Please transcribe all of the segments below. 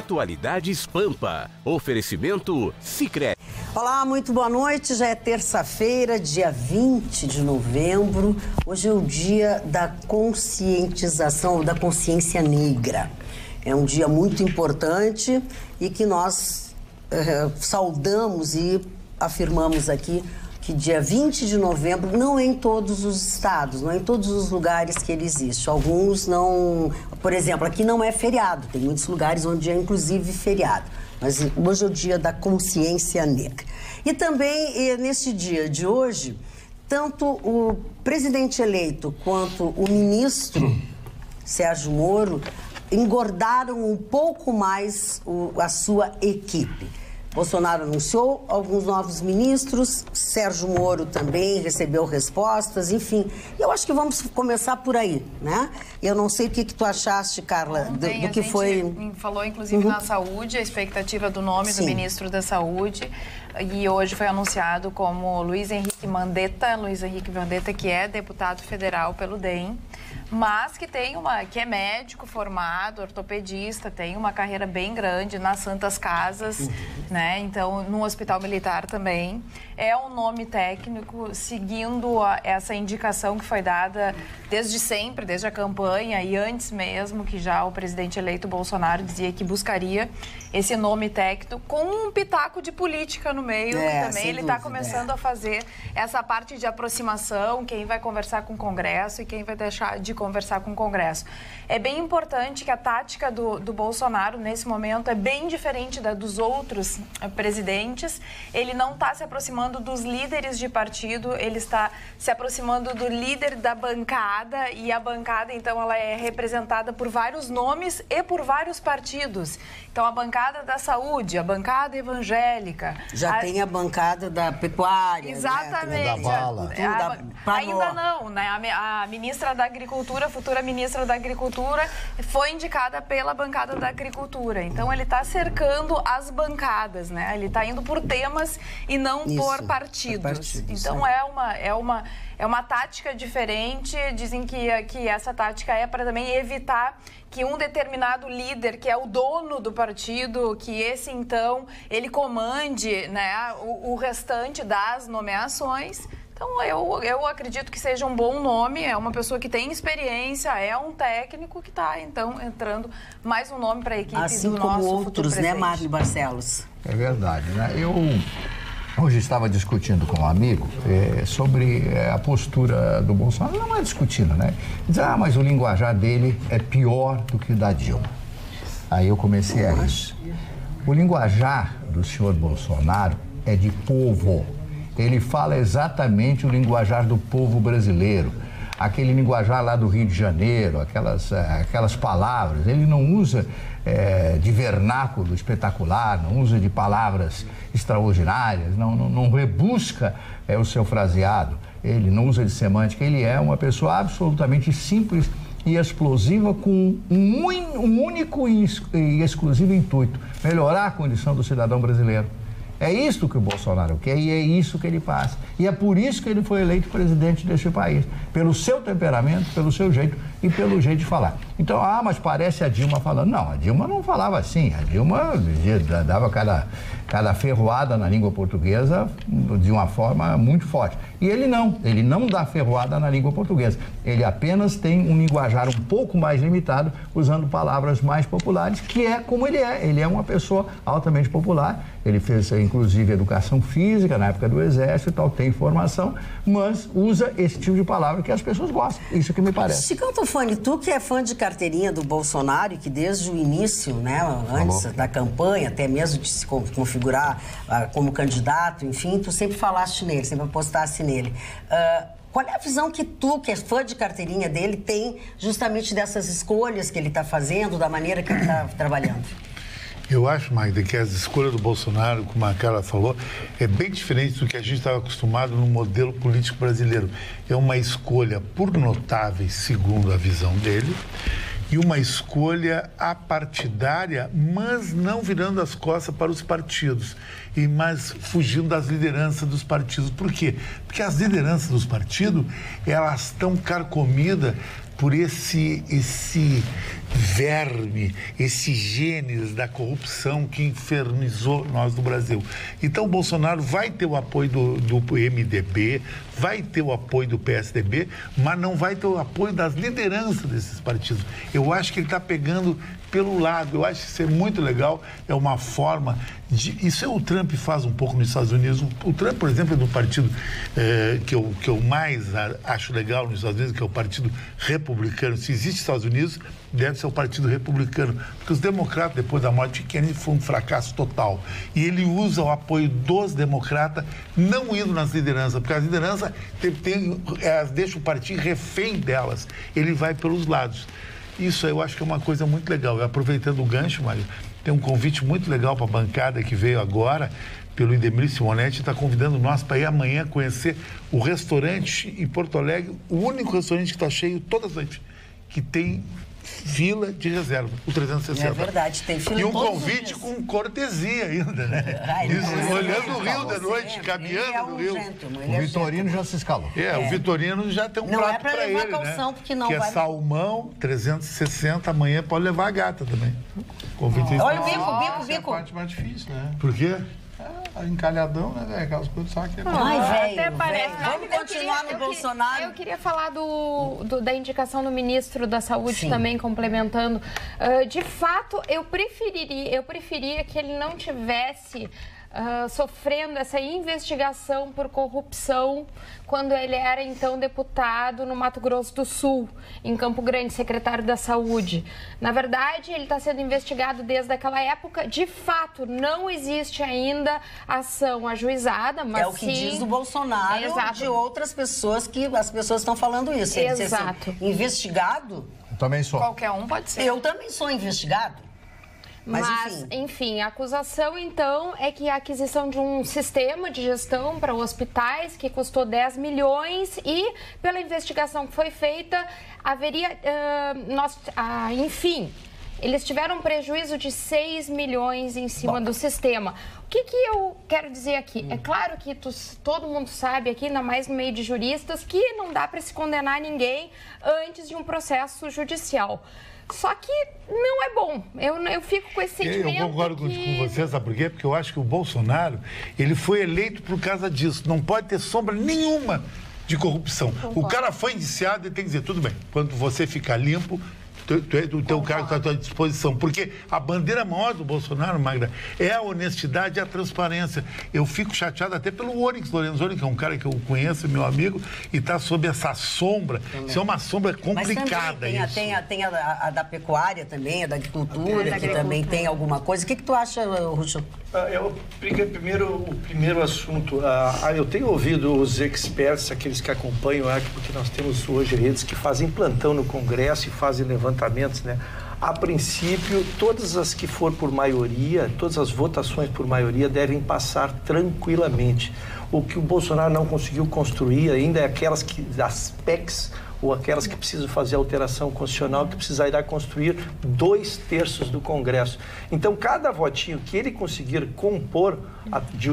Atualidades Pampa. Oferecimento Sicredi. Olá, muito boa noite. Já é terça-feira, dia 20 de novembro. Hoje é o dia da conscientização, da consciência negra. É um dia muito importante e que nós saudamos e afirmamos aqui que dia 20 de novembro não é em todos os estados, não é em todos os lugares que ele existe. Alguns não... Por exemplo, aqui não é feriado, tem muitos lugares onde é inclusive feriado. Mas hoje é o dia da consciência negra. E também, neste dia de hoje, tanto o presidente eleito quanto o ministro Sérgio Moro engordaram um pouco mais a sua equipe. Bolsonaro anunciou alguns novos ministros, Sérgio Moro também recebeu respostas, enfim. Eu acho que vamos começar por aí, né? Eu não sei o que tu achaste, Carla, do que foi... A gente falou, inclusive, na saúde, a expectativa do nome do ministro da Saúde, e hoje foi anunciado como Luiz Henrique Mandetta, que é deputado federal pelo DEM, mas que é médico formado, ortopedista, tem uma carreira bem grande nas Santas Casas, né? Então, no Hospital Militar também. É um nome técnico, seguindo essa indicação que foi dada desde sempre, desde a campanha e antes mesmo, que já o presidente eleito Bolsonaro dizia que buscaria esse nome técnico com um pitaco de política no meio, que também ele está começando a fazer essa parte de aproximação, quem vai conversar com o Congresso e quem vai deixar de conversar com o Congresso. É bem importante que a tática do Bolsonaro, nesse momento, é bem diferente da dos outros presidentes. Ele não está se aproximando dos líderes de partido, ele está se aproximando do líder da bancada, e a bancada, então, ela é representada por vários nomes e por vários partidos. Então, a bancada da saúde, a bancada evangélica... Já tem a bancada da pecuária, exatamente. Né? Da bala. Ainda não, né? A ministra da Agricultura, a futura ministra da Agricultura, foi indicada pela bancada da Agricultura. Então, ele está cercando as bancadas, né? Ele está indo por temas e não por partidos. Então, é uma tática diferente. Dizem que essa tática é para também evitar que um determinado líder, que é o dono do partido, que esse, então, ele comande, né, o restante das nomeações. Então, eu acredito que seja um bom nome, é uma pessoa que tem experiência, é um técnico que está, então, entrando mais um nome para a equipe do nosso futuro presidente. Assim como outros, né, Mário Barcelos? É verdade, né? Eu hoje estava discutindo com um amigo sobre a postura do Bolsonaro. Não é discutindo, né? Diz, mas o linguajar dele é pior do que o da Dilma. Aí eu comecei a rir. O linguajar do senhor Bolsonaro é de povo. Ele fala exatamente o linguajar do povo brasileiro. Aquele linguajar lá do Rio de Janeiro, aquelas palavras. Ele não usa de vernáculo espetacular, não usa de palavras extraordinárias, não rebusca o seu fraseado, ele não usa de semântica, ele é uma pessoa absolutamente simples e explosiva com um único e exclusivo intuito: melhorar a condição do cidadão brasileiro. É isso que o Bolsonaro quer e é isso que ele faz. E é por isso que ele foi eleito presidente deste país. Pelo seu temperamento, pelo seu jeito e pelo jeito de falar. Então, mas parece a Dilma falando. Não, a Dilma não falava assim. A Dilma dava cada ferroada na língua portuguesa de uma forma muito forte. E ele não dá ferroada na língua portuguesa. Ele apenas tem um linguajar um pouco mais limitado, usando palavras mais populares, que é como ele é. Ele é uma pessoa altamente popular. Ele fez, inclusive, educação física na época do Exército e tal, tem formação, mas usa esse tipo de palavra que as pessoas gostam. Isso que me parece. Chicão Tufani, tu que é fã de carteirinha do Bolsonaro e que desde o início, né, antes da campanha, até mesmo de se configurar como candidato, enfim, tu sempre falaste nele, sempre apostaste nele. Qual é a visão que tu, que é fã de carteirinha dele, tem justamente dessas escolhas que ele está fazendo, da maneira que ele está trabalhando? Eu acho, Magda, que as escolhas do Bolsonaro, como a Carla falou, é bem diferente do que a gente estava acostumado no modelo político brasileiro. É uma escolha por notáveis, segundo a visão dele, e uma escolha apartidária, mas não virando as costas para os partidos. mas fugindo das lideranças dos partidos. Por quê? Porque as lideranças dos partidos, elas estão carcomidas por esse verme, esse gênese da corrupção que infernizou nós no Brasil. Então, o Bolsonaro vai ter o apoio do MDB, vai ter o apoio do PSDB, mas não vai ter o apoio das lideranças desses partidos. Eu acho que ele está pegando pelo lado, eu acho que isso é muito legal, é uma forma de... Isso o Trump faz um pouco nos Estados Unidos. O Trump, por exemplo, é do partido que eu mais acho legal nos Estados Unidos, que é o Partido Republicano. Se existe Estados Unidos, deve ser o Partido Republicano, porque os democratas, depois da morte de Kennedy, foi um fracasso total. E ele usa o apoio dos democratas, não indo nas lideranças, porque as lideranças elas deixam o partido refém delas. Ele vai pelos lados. Isso eu acho que é uma coisa muito legal. Aproveitando o gancho, Mário, tem um convite muito legal para a bancada que veio agora, pelo Indemir Simonetti, está convidando nós para ir amanhã conhecer o restaurante em Porto Alegre, o único restaurante que está cheio toda noite, que tem fila de reserva, o 360. É verdade, tem fila. E um convite com cortesia ainda, né? Isso, olhando o Rio de noite, caminhando no Rio. O Vitorino já se escalou. O Vitorino já tem um prato para ele, calção, né? Porque não que é salmão, 360, amanhã pode levar a gata também. Convite olha o bico. É a parte mais difícil, né? Por quê? Encalhadão, né, velho? Aquelas coisas, sabe que é... Ai, até parece. Vamos continuar no Bolsonaro. Eu queria falar da indicação do ministro da Saúde. Sim. Também, complementando. De fato, eu preferia que ele não tivesse sofrendo essa investigação por corrupção quando ele era, então, deputado no Mato Grosso do Sul, em Campo Grande, secretário da Saúde. Na verdade, ele está sendo investigado desde aquela época. De fato, não existe ainda ação ajuizada, mas é o que diz o Bolsonaro. Exato. De outras pessoas, que as pessoas estão falando isso. Exato. Assim, investigado? Eu também sou. Qualquer um pode ser. Eu também sou investigado. Mas, enfim, a acusação, então, é que a aquisição de um sistema de gestão para hospitais que custou 10 milhões e, pela investigação que foi feita, haveria, enfim, eles tiveram um prejuízo de 6 milhões em cima do sistema. O que eu quero dizer aqui? É claro que todo mundo sabe aqui, ainda mais no meio de juristas, que não dá para se condenar ninguém antes de um processo judicial. Só que não é bom. Eu fico com esse sentimento. Eu concordo com você, sabe por quê? Porque eu acho que o Bolsonaro, ele foi eleito por causa disso. Não pode ter sombra nenhuma de corrupção. O cara foi indiciado e tem que dizer, tudo bem, quando você ficar limpo, o teu cargo está à tua disposição. Porque a bandeira maior do Bolsonaro, Magda, é a honestidade e a transparência. Eu fico chateado até pelo Onyx Lorenzoni, que é um cara que eu conheço, meu amigo, e está sob essa sombra. Isso é uma sombra complicada. Mas também tem a da pecuária também, a da agricultura, que também tem alguma coisa. O que tu acha, Rucho? O primeiro assunto, eu tenho ouvido os experts, aqueles que acompanham, porque nós temos hoje redes que fazem plantão no Congresso e fazem levantamentos, né? A princípio, todas as que for por maioria, todas as votações por maioria devem passar tranquilamente. O que o Bolsonaro não conseguiu construir ainda é aquelas das PECs, ou aquelas que precisam fazer alteração constitucional, que precisará construir 2/3 do Congresso. Então, cada votinho que ele conseguir compor,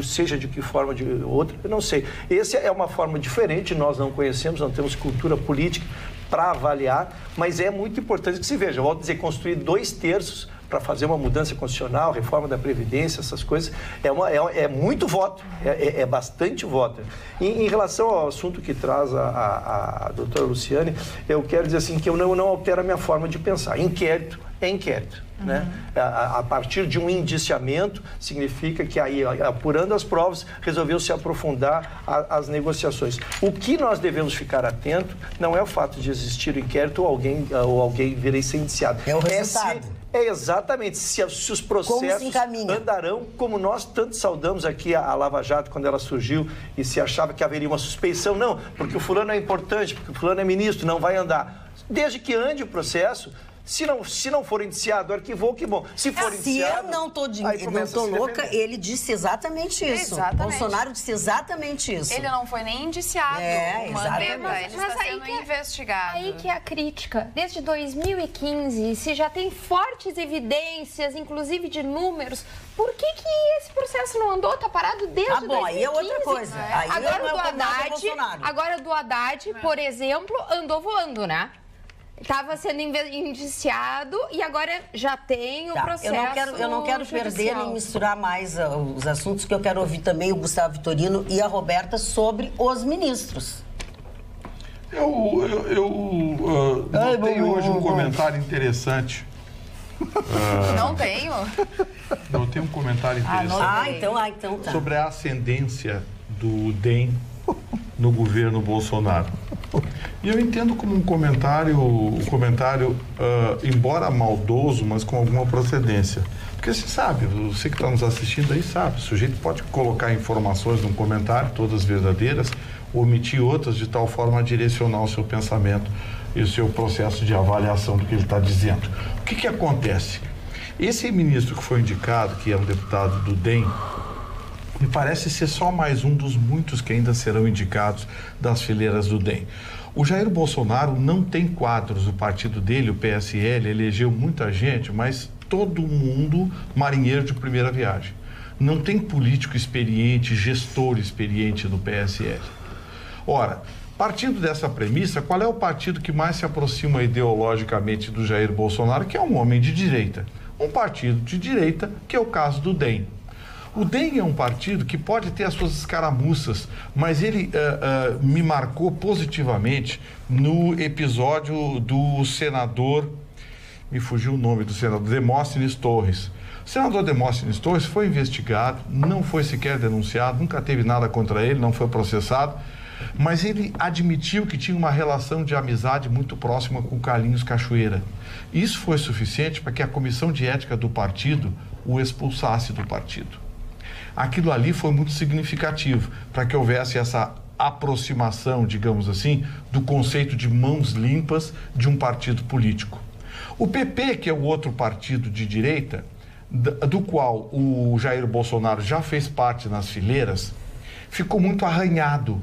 seja de que forma, de outra, eu não sei. Essa é uma forma diferente, nós não conhecemos, não temos cultura política para avaliar, mas é muito importante que se veja. Eu vou dizer, construir 2/3 para fazer uma mudança constitucional, reforma da Previdência, essas coisas, é muito voto, é bastante voto. Em relação ao assunto que traz a doutora Luciane, eu quero dizer assim, que eu não altero a minha forma de pensar. Inquérito é inquérito. Né? A partir de um indiciamento, significa que aí, apurando as provas, resolveu se aprofundar as negociações. O que nós devemos ficar atento não é o fato de existir o inquérito ou alguém vir a ser indiciado. É o resultado. Exatamente, se os processos andarão, como nós tanto saudamos aqui a Lava Jato quando ela surgiu e se achava que haveria uma suspeição, não, porque o fulano é importante, porque o fulano é ministro, não vai andar. Desde que ande o processo, Se não for indiciado, arquivou, que bom. Se for indiciado... Se eu não tô louca, ele disse exatamente isso. Exatamente. Bolsonaro disse exatamente isso. Ele não foi nem indiciado. Mandetta, ele está sendo investigado. Aí que é a crítica. Desde 2015, se já tem fortes evidências, inclusive de números, por que esse processo não andou? Tá parado desde 2015. Aí é outra coisa. Aí agora do Haddad, por exemplo, andou voando, né? Estava sendo indiciado e agora já tem o processo. Eu não quero perder nem misturar mais os assuntos, que eu quero ouvir também o Gustavo Vitorino e a Roberta sobre os ministros. Eu tenho hoje um comentário interessante. Não tenho? Eu tenho um comentário interessante. Então tá. Sobre a ascendência do DEM no governo Bolsonaro. E eu entendo como um comentário, embora maldoso, mas com alguma procedência. Porque você sabe, você que está nos assistindo aí sabe, o sujeito pode colocar informações num comentário, todas verdadeiras, omitir outras de tal forma a direcionar o seu pensamento e o seu processo de avaliação do que ele está dizendo. O que acontece? Esse ministro que foi indicado, que é um deputado do DEM, me parece ser só mais um dos muitos que ainda serão indicados das fileiras do DEM. O Jair Bolsonaro não tem quadros, o partido dele, o PSL, elegeu muita gente, mas todo mundo marinheiro de primeira viagem. Não tem político experiente, gestor experiente no PSL. Ora, partindo dessa premissa, qual é o partido que mais se aproxima ideologicamente do Jair Bolsonaro, que é um homem de direita? Um partido de direita, que é o caso do DEM. O DEM é um partido que pode ter as suas escaramuças, mas ele me marcou positivamente no episódio do senador, me fugiu o nome do senador, Demóstenes Torres. O senador Demóstenes Torres foi investigado, não foi sequer denunciado, nunca teve nada contra ele, não foi processado, mas ele admitiu que tinha uma relação de amizade muito próxima com o Carlinhos Cachoeira. Isso foi suficiente para que a comissão de ética do partido o expulsasse do partido. Aquilo ali foi muito significativo para que houvesse essa aproximação, digamos assim, do conceito de mãos limpas de um partido político. O PP, que é o outro partido de direita, do qual o Jair Bolsonaro já fez parte nas fileiras, ficou muito arranhado,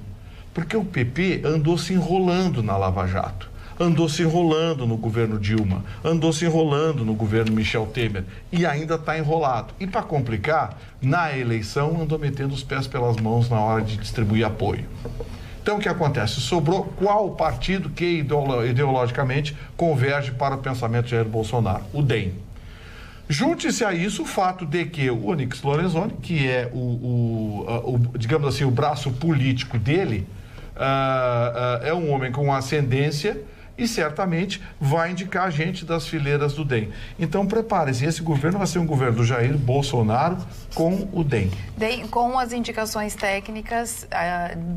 porque o PP andou se enrolando na Lava Jato. Andou se enrolando no governo Dilma, andou se enrolando no governo Michel Temer e ainda está enrolado. E para complicar, na eleição andou metendo os pés pelas mãos na hora de distribuir apoio. Então o que acontece? Sobrou qual partido que ideologicamente converge para o pensamento de Jair Bolsonaro? O DEM. Junte-se a isso o fato de que o Onyx Lorenzoni, que é digamos assim, o braço político dele, é um homem com ascendência e certamente vai indicar gente das fileiras do DEM. Então, prepare-se, esse governo vai ser um governo do Jair Bolsonaro com o DEM. Com as indicações técnicas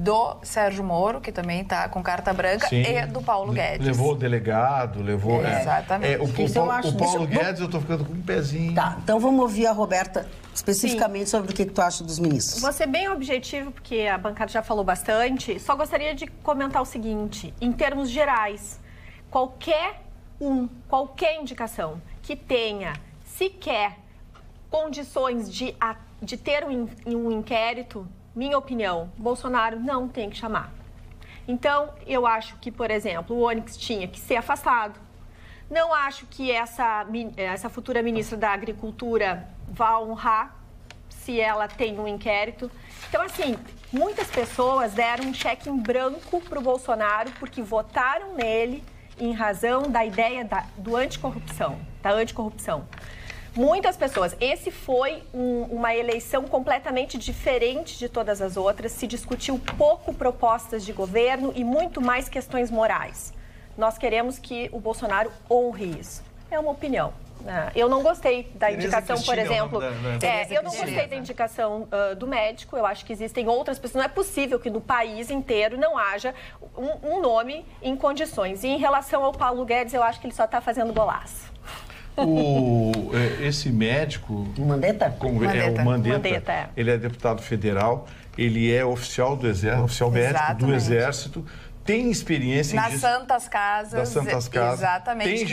do Sérgio Moro, que também está com carta branca, sim, e do Paulo Guedes. Levou o delegado, levou... Exatamente. O Paulo Guedes, eu estou ficando com um pezinho. Tá, então vamos ouvir a Roberta especificamente sobre o que tu acha dos ministros. Vou ser bem objetivo, porque a bancada já falou bastante. Só gostaria de comentar o seguinte, em termos gerais, qualquer indicação que tenha sequer condições de ter um inquérito, minha opinião, Bolsonaro não tem que chamar. Então, eu acho que, por exemplo, o Onyx tinha que ser afastado. Não acho que essa futura ministra da Agricultura vá honrar se ela tem um inquérito. Então, assim, muitas pessoas deram um cheque em branco para o Bolsonaro porque votaram nele em razão da ideia da anticorrupção. Muitas pessoas. Esse foi uma eleição completamente diferente de todas as outras. Se discutiu pouco propostas de governo e muito mais questões morais. Nós queremos que o Bolsonaro honre isso. É uma opinião. Eu não gostei da indicação, por exemplo. Eu não gostei da indicação do médico. Eu acho que existem outras pessoas. Não é possível que no país inteiro não haja um nome em condições. E em relação ao Paulo Guedes, eu acho que ele só está fazendo golaço. Esse médico... Mandetta? O Mandetta. Ele é deputado federal, ele é oficial do Exército, oficial médico do Exército, tem experiência nas Santas Casas. Das Santas Casas. Exatamente.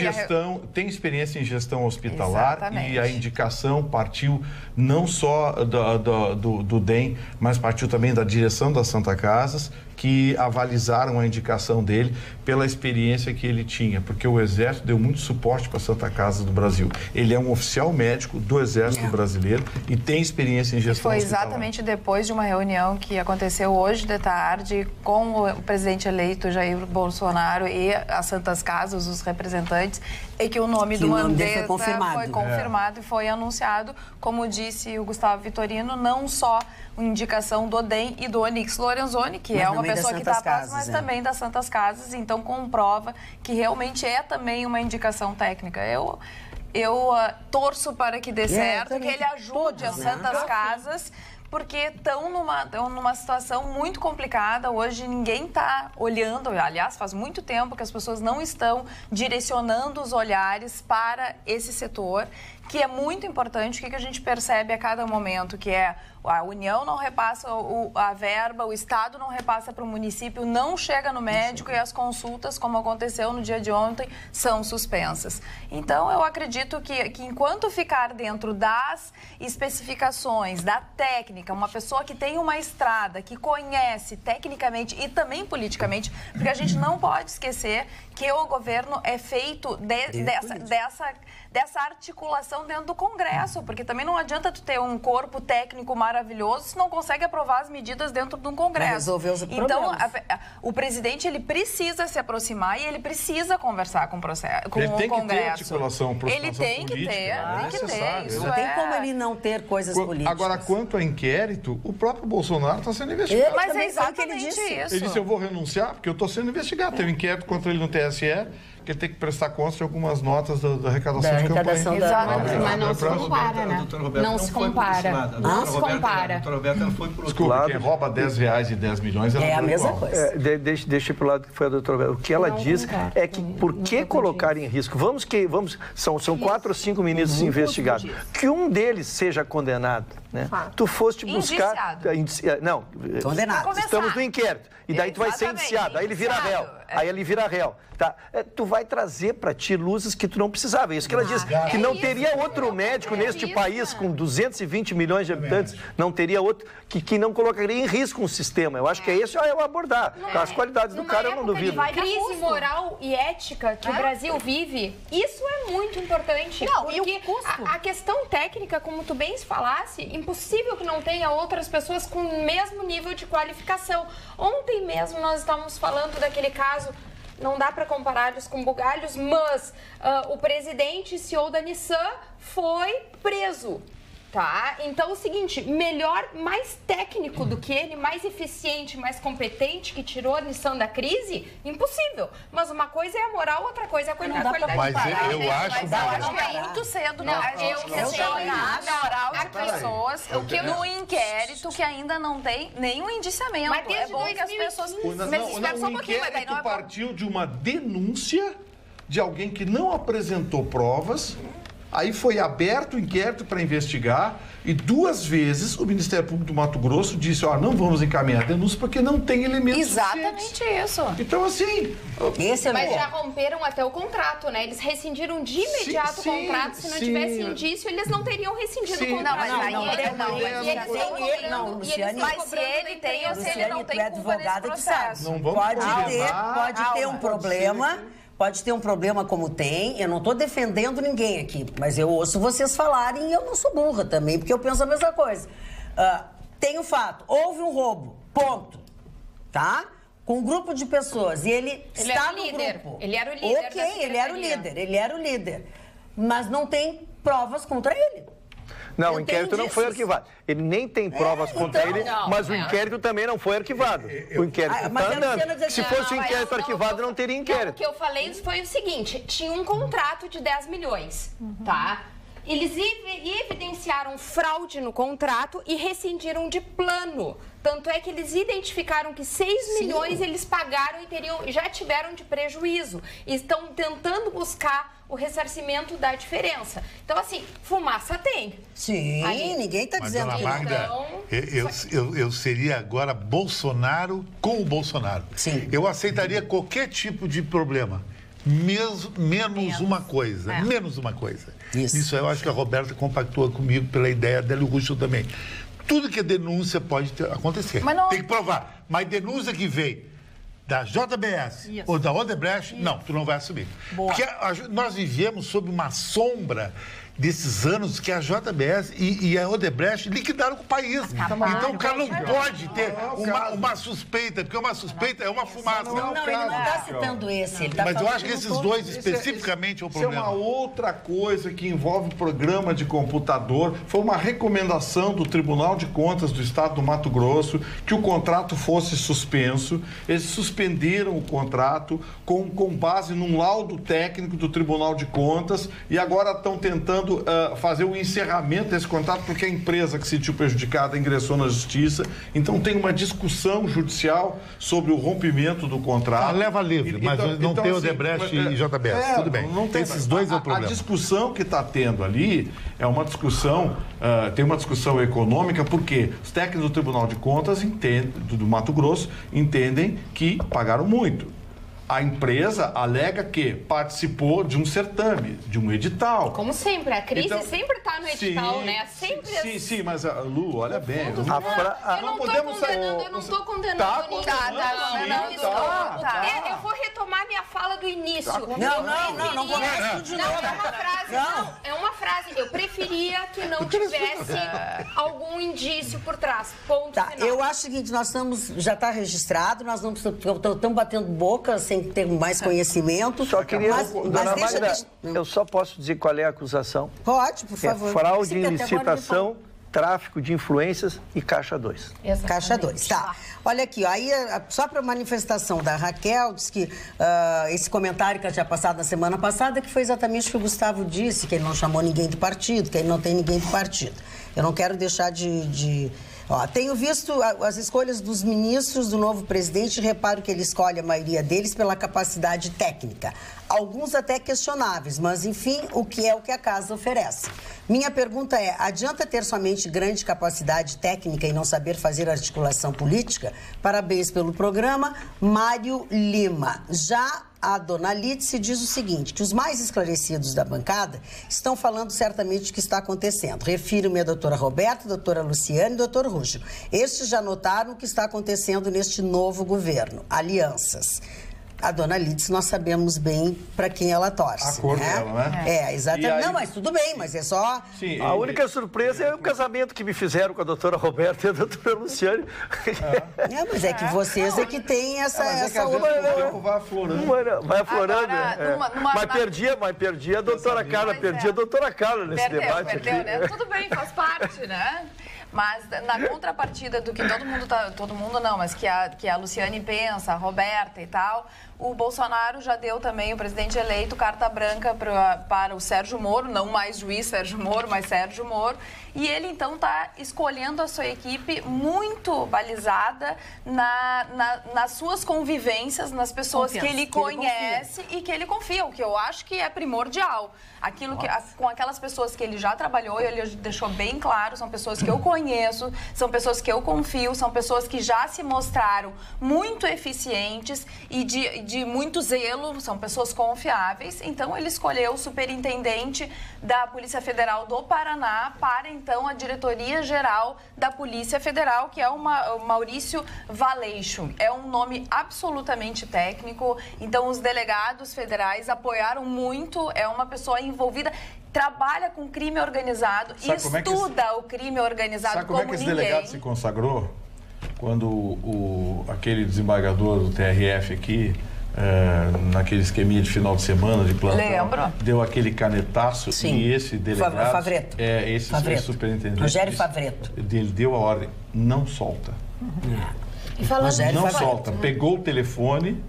Tem experiência em gestão hospitalar. Exatamente. E a indicação partiu não só do DEM, mas partiu também da direção das Santas Casas, que avalizaram a indicação dele pela experiência que ele tinha, porque o Exército deu muito suporte para a Santa Casa do Brasil. Ele é um oficial médico do Exército brasileiro e tem experiência em gestão hospitalar. Foi exatamente depois de uma reunião que aconteceu hoje de tarde com o presidente eleito Jair Bolsonaro e as Santas Casas, os representantes, e que o nome do Mandetta foi confirmado e foi anunciado, como disse o Gustavo Vitorino, não só indicação do DEM e do Onyx Lorenzoni, que é uma pessoa que está próxima, mas também das Santas Casas, então comprova que realmente é também uma indicação técnica. Eu torço para que dê certo, que ele ajude as Santas Casas, porque estão numa situação muito complicada. Hoje ninguém está olhando, aliás, faz muito tempo que as pessoas não estão direcionando os olhares para esse setor, que é muito importante. O que a gente percebe a cada momento, que é a União não repassa a verba, o Estado não repassa para o município, não chega no médico e as consultas, como aconteceu no dia de ontem, são suspensas. Então, eu acredito que enquanto ficar dentro das especificações, da técnica, uma pessoa que tem uma estrada, que conhece tecnicamente e também politicamente, porque a gente não pode esquecer que o governo é feito dessa articulação dentro do Congresso, porque também não adianta tu ter um corpo técnico maravilhoso se não consegue aprovar as medidas dentro de um Congresso. Resolver os problemas. Então, o presidente, ele precisa se aproximar e ele precisa conversar com o Congresso. Ele tem que ter articulação, ele tem que ter, isso não tem como ele não ter coisas políticas. Agora, quanto a inquérito, o próprio Bolsonaro está sendo investigado. Mas é exatamente isso. Ele disse, eu vou renunciar porque eu estou sendo investigado. Teve inquérito contra ele no TSE, que ele tem que prestar conta de algumas notas da arrecadação de campanha. Exatamente. Mas não se compara, né? Não se compara. Não se compara. Doutora Roberta não foi por outro Desculpa, lado. quem rouba R$10 e 10 milhões é a mesma coisa. Deixa para o lado que foi a doutora Roberta. O que ela diz é que por que colocar em risco? São 4 ou 5 ministros investigados. Que um deles seja condenado. Né? Tu foste buscar... Não, condenado. Estamos no inquérito. E daí tu vai ser indiciado. Aí ele vira réu. Aí ele vira réu. Tá? Tu vai trazer para ti luzes que tu não precisava. É isso que ela diz. Que não teria outro médico neste país com 220 milhões de habitantes, não teria outro que não colocaria em risco um sistema. Eu acho que é esse eu abordar. As qualidades do cara eu não duvido. A crise moral e ética que o Brasil vive, isso é muito importante. Não, porque e o custo? A questão técnica, como tu bem falasse, impossível que não tenha outras pessoas com o mesmo nível de qualificação. Ontem mesmo nós estávamos falando daquele caso, não dá para compará-los com bugalhos, mas o presidente CEO da Nissan foi preso. Tá? Então, é o seguinte, melhor, mais técnico do que ele, mais eficiente, mais competente, que tirou a Nissan da crise, impossível. Mas uma coisa é a moral, outra coisa é a qualidade. Mas eu acho que é muito cedo. A gente questionar a moral de pessoas no inquérito que ainda não tem nenhum indiciamento. Mas é bom que as pessoas... O inquérito partiu de uma denúncia de alguém que não apresentou provas. Aí foi aberto o inquérito para investigar e 2 vezes o Ministério Público do Mato Grosso disse, não vamos encaminhar a denúncia porque não tem elementos Exatamente isso. Então, assim... Mas já romperam até o contrato, né? Eles rescindiram de imediato o contrato. Se não tivesse indício, eles não teriam rescindido o contrato. Mas se ele tem ou se ele não tem culpa nesse processo. Pode ter um problema... Pode ter um problema como tem, eu não estou defendendo ninguém aqui, mas eu ouço vocês falarem e eu não sou burra também, porque eu penso a mesma coisa. Tem o fato, houve um roubo, ponto, tá? Com um grupo de pessoas e ele está no grupo. Ele era o líder. Ok, ele era o líder, mas não tem provas contra ele. Não, o inquérito não foi arquivado. Ele nem tem provas contra ele, mas o inquérito também não foi arquivado. O inquérito está andando. Se fosse o inquérito arquivado, não teria inquérito. O que eu falei foi o seguinte, tinha um contrato de 10 milhões, tá? Eles evidenciaram fraude no contrato e rescindiram de plano. Tanto é que eles identificaram que 6 milhões eles pagaram e já tiveram de prejuízo. E estão tentando buscar o ressarcimento da diferença. Então, assim, fumaça tem. Sim, ninguém está dizendo que não. Eu seria agora Bolsonaro com o Bolsonaro. Sim. Eu aceitaria qualquer tipo de problema. Menos uma coisa. Menos uma coisa. Isso eu acho que a Roberta compactua comigo pela ideia dela e o Russo também. Tudo que é denúncia pode acontecer. Tem que provar. Mas denúncia que vem da JBS ou da Odebrecht, não, tu não vai assumir. Porque nós vivemos sob uma sombra desses anos que a JBS e a Odebrecht liquidaram com o país. Então o cara não pode ter uma suspeita, porque uma suspeita é uma fumaça. Não, ele não está citando esse. Ele tá Mas eu acho que esses dois especificamente é o problema. Isso é uma outra coisa que envolve programa de computador. Foi uma recomendação do Tribunal de Contas do Estado do Mato Grosso que o contrato fosse suspenso. Eles suspenderam o contrato com base num laudo técnico do Tribunal de Contas e agora estão tentando fazer o encerramento desse contrato porque a empresa que se sentiu prejudicada ingressou na justiça. Então tem uma discussão judicial sobre o rompimento do contrato. Leva livre, mas não tem Odebrecht e JBS. Tudo bem. Não tem, esses dois é o problema. A discussão que está tendo ali é uma discussão, tem uma discussão econômica, porque os técnicos do Tribunal de Contas do Mato Grosso entendem que pagaram muito. A empresa alega que participou de um certame, de um edital. Como sempre, a crise sempre está no edital, né? Sempre Sim, mas, Lu, olha bem. Eu não estou condenando ninguém. Eu vou retomar minha fala do início. Não começa tudo de novo. É uma frase. Eu preferia que não tivesse algum indício por trás. Ponto final. Eu acho o seguinte, já está registrado, nós não estamos batendo boca sem ter mais conhecimento. Só queria... Dona Magda, eu só posso dizer qual é a acusação? Pode, por favor. É fraude em licitação, tráfico de influências e Caixa 2. Exatamente. Caixa 2, tá. Olha aqui, aí só para manifestação da Raquel, diz que esse comentário que ela tinha passado na semana passada, que foi exatamente o que o Gustavo disse, que ele não chamou ninguém do partido, que ele não tem ninguém do partido. Eu não quero deixar tenho visto as escolhas dos ministros do novo presidente e reparo que ele escolhe a maioria deles pela capacidade técnica. Alguns até questionáveis, mas enfim, o que a casa oferece. Minha pergunta é, adianta ter somente grande capacidade técnica e não saber fazer articulação política? Parabéns pelo programa. Mário Lima. Já a dona Lídice diz o seguinte, que os mais esclarecidos da bancada estão falando certamente o que está acontecendo. Refiro-me à doutora Roberta, doutora Luciane e doutor Rúgio. Estes já notaram o que está acontecendo neste novo governo. Alianças. A dona Lídice, nós sabemos bem para quem ela torce. A cor dela, né? Exatamente. Aí... Não, mas tudo bem, mas é só... Sim, a única surpresa é o casamento que me fizeram com a doutora Roberta e a doutora Luciane. Mas é que vocês é que têm essa outra... Vai aflorando. Vai aflorando. Mas perdi a doutora Carla, perdi a doutora Carla nesse debate aqui. Né? Tudo bem, faz parte, né? Mas na contrapartida do que todo mundo não, mas que a Luciane pensa, a Roberta e tal, o Bolsonaro já deu também, o presidente eleito, carta branca para o Sérgio Moro, não mais juiz Sérgio Moro, mas Sérgio Moro, e ele então está escolhendo a sua equipe muito balizada nas suas convivências, nas pessoas que ele conhece e que ele confia, o que eu acho que é primordial. Com aquelas pessoas que ele já trabalhou, ele deixou bem claro, são pessoas que eu conheço, são pessoas que eu confio, são pessoas que já se mostraram muito eficientes e de muito zelo, são pessoas confiáveis. Então, ele escolheu o superintendente da Polícia Federal do Paraná para, então, a diretoria-geral da Polícia Federal, que é o Maurício Valeixo. É um nome absolutamente técnico, então os delegados federais apoiaram muito, é uma pessoa envolvida, trabalha com crime organizado, estuda o crime organizado como ninguém. Sabe como é que esse delegado se consagrou? Quando aquele desembargador do TRF aqui, naquele esqueminha de final de semana, de plantão, lembro, deu aquele canetaço. Sim. E esse delegado... Favreto. Esse superintendente. Rogério Favreto. Ele deu a ordem, não solta. E falando não solta. Pegou o telefone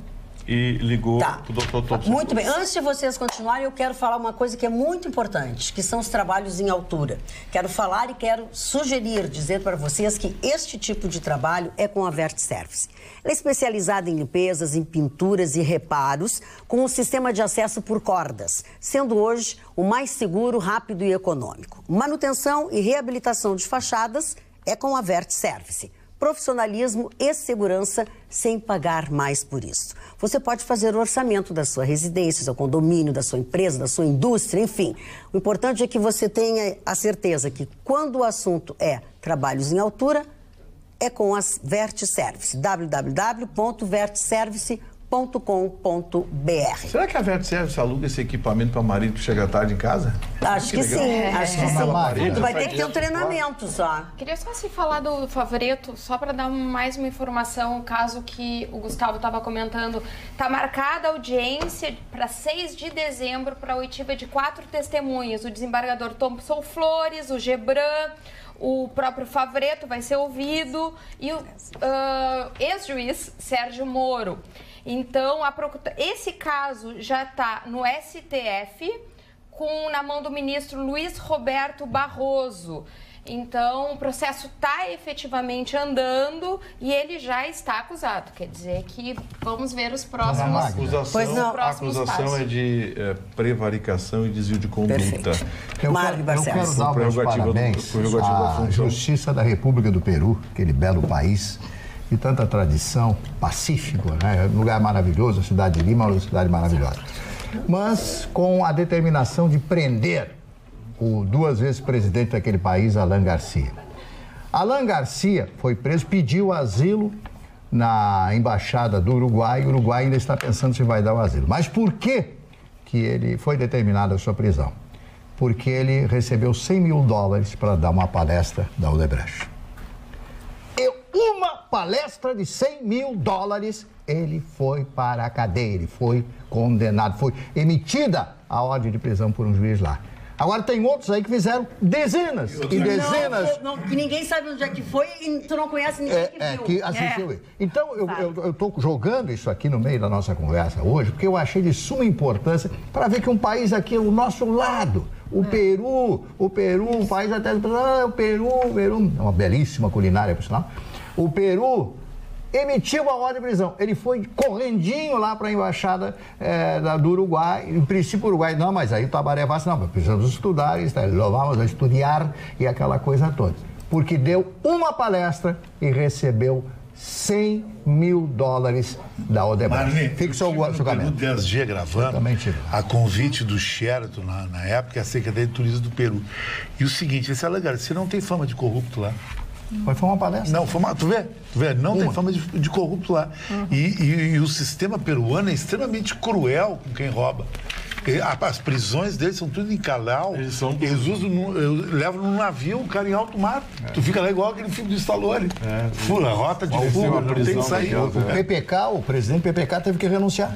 e ligou para o doutor Thompson. Muito bem. Antes de vocês continuarem, eu quero falar uma coisa que é muito importante, que são os trabalhos em altura. Quero falar e quero sugerir, dizer para vocês que este tipo de trabalho é com a VertService. Ela é especializada em limpezas, em pinturas e reparos, com um sistema de acesso por cordas, sendo hoje o mais seguro, rápido e econômico. Manutenção e reabilitação de fachadas é com a VertService. Profissionalismo e segurança sem pagar mais por isso. Você pode fazer o orçamento da sua residência, do seu condomínio, da sua empresa, da sua indústria, enfim. O importante é que você tenha a certeza que quando o assunto é trabalhos em altura, é com as VertService. www.vertservice.com.br. Será que a VertService aluga esse equipamento para o marido que chega tarde em casa? Acho que sim, acho que sim. Tu vai ter que ter um treinamento só. Queria só falar do Favaretto, só para dar mais uma informação, o caso que o Gustavo estava comentando. Está marcada a audiência para 6 de dezembro para a oitiva de 4 testemunhas. O desembargador Thompson Flores, o Gebran, o próprio Favaretto vai ser ouvido e o ex-juiz Sérgio Moro. Então, esse caso já está no STF, na mão do ministro Luiz Roberto Barroso. Então, o processo está efetivamente andando e ele já está acusado. Quer dizer que vamos ver os próximos passos. A acusação é de prevaricação e desvio de conduta. Perfeito. Eu quero dar meus parabéns à Justiça da República do Peru, aquele belo país, de tanta tradição, pacífico, né? Um lugar maravilhoso, a cidade de Lima é uma cidade maravilhosa. Mas com a determinação de prender o 2 vezes presidente daquele país, Alan Garcia. Alan Garcia foi preso, pediu asilo na embaixada do Uruguai. O Uruguai ainda está pensando se vai dar o asilo. Mas por que ele foi determinado a sua prisão? Porque ele recebeu $100 mil para dar uma palestra da Odebrecht. Uma palestra de $100 mil, ele foi para a cadeia, ele foi condenado, foi emitida a ordem de prisão por um juiz lá. Agora tem outros aí que fizeram dezenas e dezenas... que ninguém sabe onde é que foi e tu não conhece ninguém que viu. Que assistiu isso. Então, eu estou jogando isso aqui no meio da nossa conversa hoje, porque eu achei de suma importância para ver que um país aqui ao nosso lado, o Peru, um país até... o Peru, é uma belíssima culinária, por sinal. O Peru emitiu a ordem de prisão. Ele foi correndinho lá para a embaixada do Uruguai. Em princípio, o Uruguai, não, mas aí o Tabaré Vaz, não, precisamos estudar, vamos a estudar e aquela coisa toda. Porque deu uma palestra e recebeu $100 mil da Odebrecht. Fique só o Peru 10G gravando, a convite do Sheraton na época, a Secretaria de Turismo do Peru. E o seguinte, esse Alan Garcia não tem fama de corrupto lá. Mas foi uma palestra. Não, foi uma... Tu vê? Não tem fama de corrupto lá. E o sistema peruano é extremamente cruel com quem rouba. As prisões deles são tudo em calhau. Eles levam num navio, o cara em alto mar. Tu fica lá igual aquele filme do Stallone. Fura, rota de fuga, não tem que sair. O presidente PPK teve que renunciar.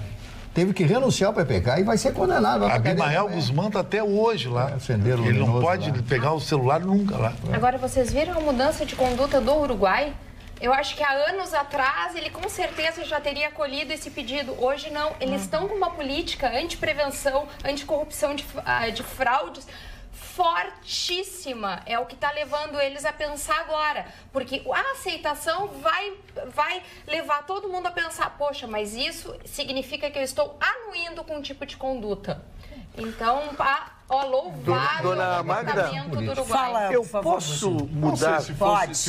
Teve que renunciar ao PPK e vai ser condenado. Abimael Guzmán está até hoje lá. Ele não pode pegar o celular nunca lá. Agora, vocês viram a mudança de conduta do Uruguai? Eu acho que há anos atrás ele com certeza já teria acolhido esse pedido. Hoje não. Eles estão com uma política anti-prevenção, anticorrupção de fraudes fortíssima. É o que está levando eles a pensar agora. Porque a aceitação vai levar todo mundo a pensar, poxa, mas isso significa que eu estou anuindo com um tipo de conduta. Então, louvar Dona o comportamento do Uruguai. Eu posso mudar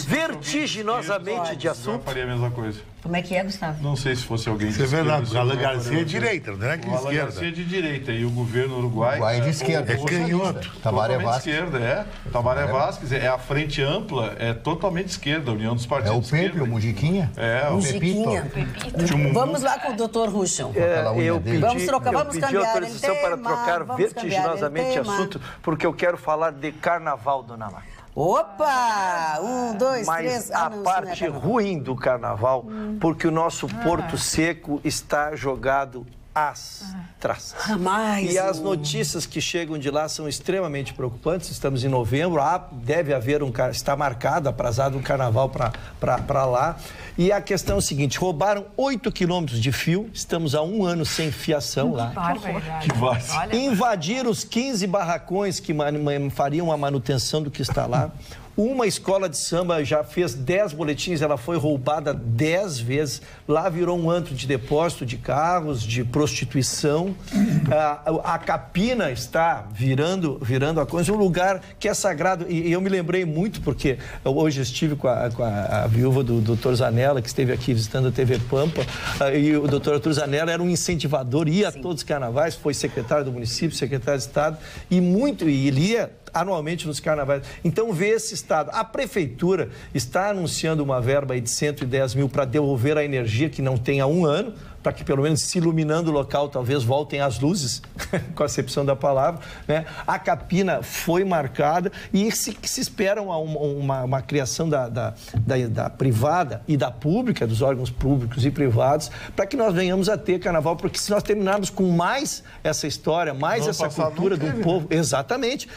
vertiginosamente de assunto? Eu faria a mesma coisa. Como é que é, Gustavo? Não sei se fosse alguém de esquerda. Você vê lá, o Alan Garcia é direita, não é que esquerda. O Alan Garcia é de direita e o governo uruguai é de esquerda. É canhoto. Tabaré Vaz. Tabaré Vaz, é a frente ampla, é totalmente esquerda, a União dos Partidos. É o Pepe, o Mujiquinha? É, o Pepito. Vamos lá com o Dr. Ruschel. Vamos pedir autorização para trocar vertiginosamente de assunto, porque eu quero falar de carnaval, dona Mar. Opa! 1, 2, 3... Mas a parte ruim do carnaval, porque o nosso Porto Seco está jogado as traças. Mas E as notícias que chegam de lá são extremamente preocupantes. Estamos em novembro, deve haver está marcado, aprazado um carnaval para lá. E a questão é o seguinte, roubaram 8 quilômetros de fio, estamos há 1 ano sem fiação lá. Que várzea. Invadiram os 15 barracões que fariam a manutenção do que está lá. Uma escola de samba já fez 10 boletins, ela foi roubada 10 vezes. Lá virou um antro de depósito de carros, de prostituição. A Capina está virando a coisa, um lugar que é sagrado. E eu me lembrei muito, porque hoje estive com a viúva do Dr. Zanella, que esteve aqui visitando a TV Pampa. E o Dr. Arthur Zanella era um incentivador, ia a todos os carnavais, foi secretário do município, secretário de Estado, e ele ia anualmente nos carnavais. Então, vê esse estado. A prefeitura está anunciando uma verba aí de 110 mil para devolver a energia que não tem há 1 ano, para que pelo menos se iluminando o local, talvez voltem as luzes, com a acepção da palavra, né? A Capina foi marcada e se espera uma criação da privada e da pública, dos órgãos públicos e privados, para que nós venhamos a ter carnaval, porque se nós terminarmos com mais essa história, mais essa cultura do povo, exatamente,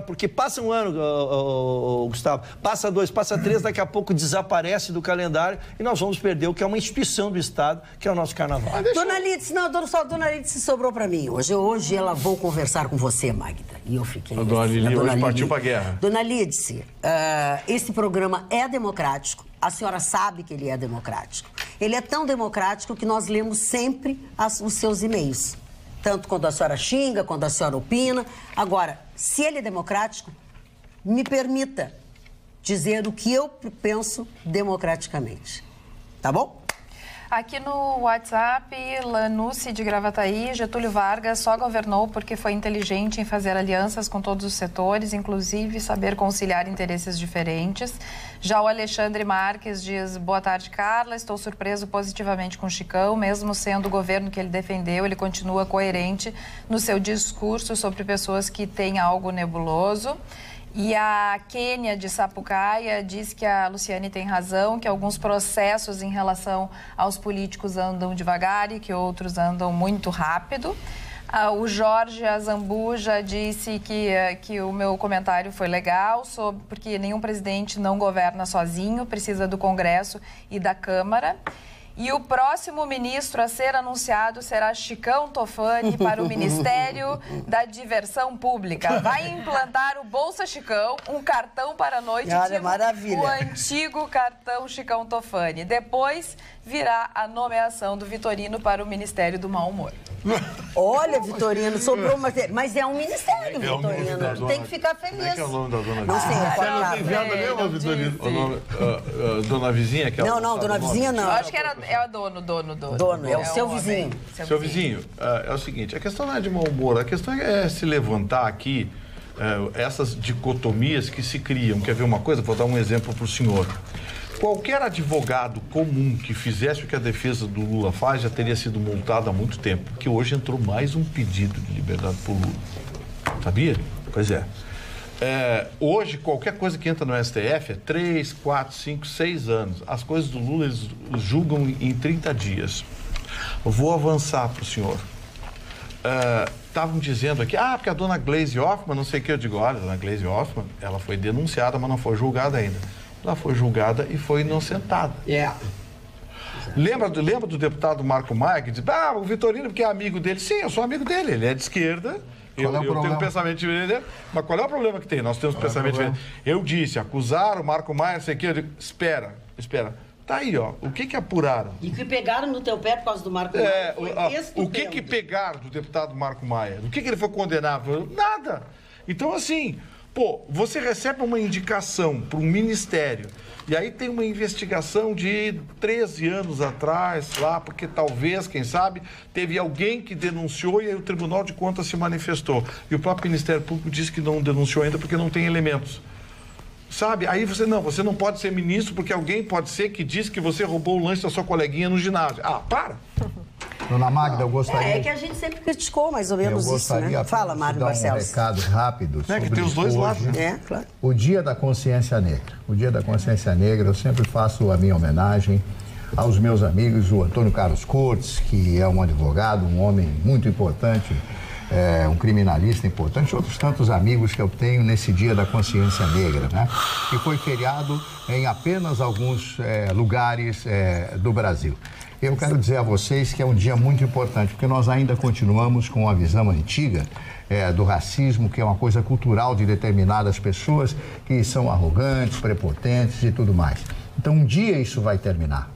porque passa 1 ano, Gustavo, passa 2, passa 3, daqui a pouco desaparece do calendário e nós vamos perder o que é uma instituição do Estado, que é o nosso carnaval. Dona Lídice, Dona Lídice sobrou pra mim hoje. Hoje ela vou conversar com você, Magda. E eu fiquei... A Dona Lili hoje partiu pra guerra. Dona Lídice, esse programa é democrático. A senhora sabe que ele é democrático. Ele é tão democrático que nós lemos sempre os seus e-mails. Tanto quando a senhora xinga, quando a senhora opina. Agora, se ele é democrático, me permita dizer o que eu penso democraticamente. Tá bom? Aqui no WhatsApp, Lanucci de Gravataí, Getúlio Vargas só governou porque foi inteligente em fazer alianças com todos os setores, inclusive saber conciliar interesses diferentes. Já o Alexandre Marques diz, boa tarde, Carla, estou surpreso positivamente com o Chicão, mesmo sendo o governo que ele defendeu, ele continua coerente no seu discurso sobre pessoas que têm algo nebuloso. E a Kênia de Sapucaia diz que a Luciane tem razão, que alguns processos em relação aos políticos andam devagar e que outros andam muito rápido. O Jorge Azambuja disse que o meu comentário foi legal, porque nenhum presidente não governa sozinho, precisa do Congresso e da Câmara. E o próximo ministro a ser anunciado será Chicão Tofani para o Ministério da Diversão Pública. Vai implantar o Bolsa Chicão, um cartão para a noite, tipo maravilha. O antigo cartão Chicão Tofani. Depois virá a nomeação do Vitorino para o Ministério do Mau Humor. Olha, Vitorino, sobrou uma... Mas é um ministério, Vitorino. Tem que ficar feliz. Como é que é o nome da dona Vizinha? Não sei, Ela tem venda mesmo, Vitorino? O nome, dona Vizinha? Aquela não, dona Vizinha não. Eu acho que é o dono. Dono, é o seu vizinho. Seu vizinho, é o seguinte, a questão não é de mau humor, a questão é se levantar aqui essas dicotomias que se criam. Quer ver uma coisa? Vou dar um exemplo para o senhor. Qualquer advogado comum que fizesse o que a defesa do Lula faz já teria sido multado há muito tempo, porque hoje entrou mais um pedido de liberdade por Lula. Sabia? Pois é. Hoje, qualquer coisa que entra no STF é 3, 4, 5, 6 anos. As coisas do Lula eles julgam em 30 dias. Eu vou avançar para o senhor. Estavam dizendo aqui, porque a dona Gleisi Hoffmann, não sei o que, eu digo, olha, a dona Gleisi Hoffmann, ela foi denunciada, mas não foi julgada ainda. Ela foi julgada e foi inocentada. Lembra do deputado Marco Maia, que diz, o Vitorino, porque é amigo dele. Sim, eu sou amigo dele, ele é de esquerda. Eu tenho um pensamento diferente, mas qual é o problema que tem? Nós temos um pensamento diferente. Eu disse, acusaram o Marco Maia, não sei o que, eu digo, espera. Tá aí, ó, o que apuraram? E que pegaram no teu pé por causa do Marco Maia o que pegaram do deputado Marco Maia? Do que ele foi condenado? Nada. Então, assim... você recebe uma indicação para um ministério e aí tem uma investigação de 13 anos atrás lá, porque talvez, quem sabe, teve alguém que denunciou e aí o Tribunal de Contas se manifestou. E o próprio Ministério Público disse que não denunciou ainda porque não tem elementos. Sabe? Aí você não pode ser ministro porque alguém pode ser que diz que você roubou o lanche da sua coleguinha no ginásio. Para! Dona Magda, eu gostaria... É que a gente sempre criticou mais ou menos isso, né? Fala, Mário Barcelos. Um recado rápido sobre que tem os dois lados, né? Claro. O Dia da Consciência Negra. O Dia da Consciência Negra, eu sempre faço a minha homenagem aos meus amigos, o Antônio Carlos Cortes, que é um advogado, um homem muito importante, um criminalista importante, outros tantos amigos que eu tenho nesse Dia da Consciência Negra, né? Que foi feriado em apenas alguns lugares do Brasil. Eu quero dizer a vocês que é um dia muito importante, porque nós ainda continuamos com a visão antiga do racismo, que é uma coisa cultural de determinadas pessoas que são arrogantes, prepotentes e tudo mais. Então, um dia isso vai terminar,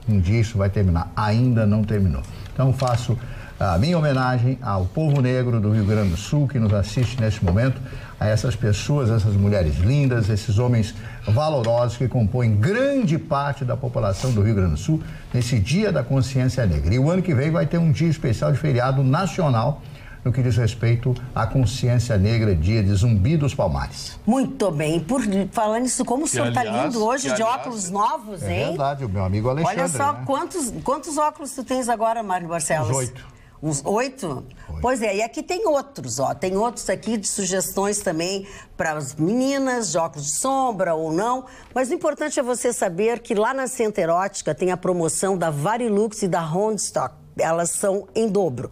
ainda não terminou. Então, faço a minha homenagem ao povo negro do Rio Grande do Sul que nos assiste nesse momento, a essas pessoas, essas mulheres lindas, esses homens valorosos que compõem grande parte da população do Rio Grande do Sul nesse Dia da Consciência Negra. E o ano que vem vai ter um dia especial de feriado nacional no que diz respeito à Consciência Negra, Dia de Zumbi dos Palmares. Muito bem. Falando nisso, como o senhor está lindo hoje de óculos novos, hein? É verdade, o meu amigo Alexandre. Olha só, né? quantos óculos tu tens agora, Mário Barcelos? Uns 8. Uns 8? Pois é, e aqui tem outros, ó. Tem outros aqui de sugestões também para as meninas, de óculos de sombra ou não. Mas o importante é você saber que lá na Center Ótica tem a promoção da Varilux e da Roundstock. Elas são em dobro.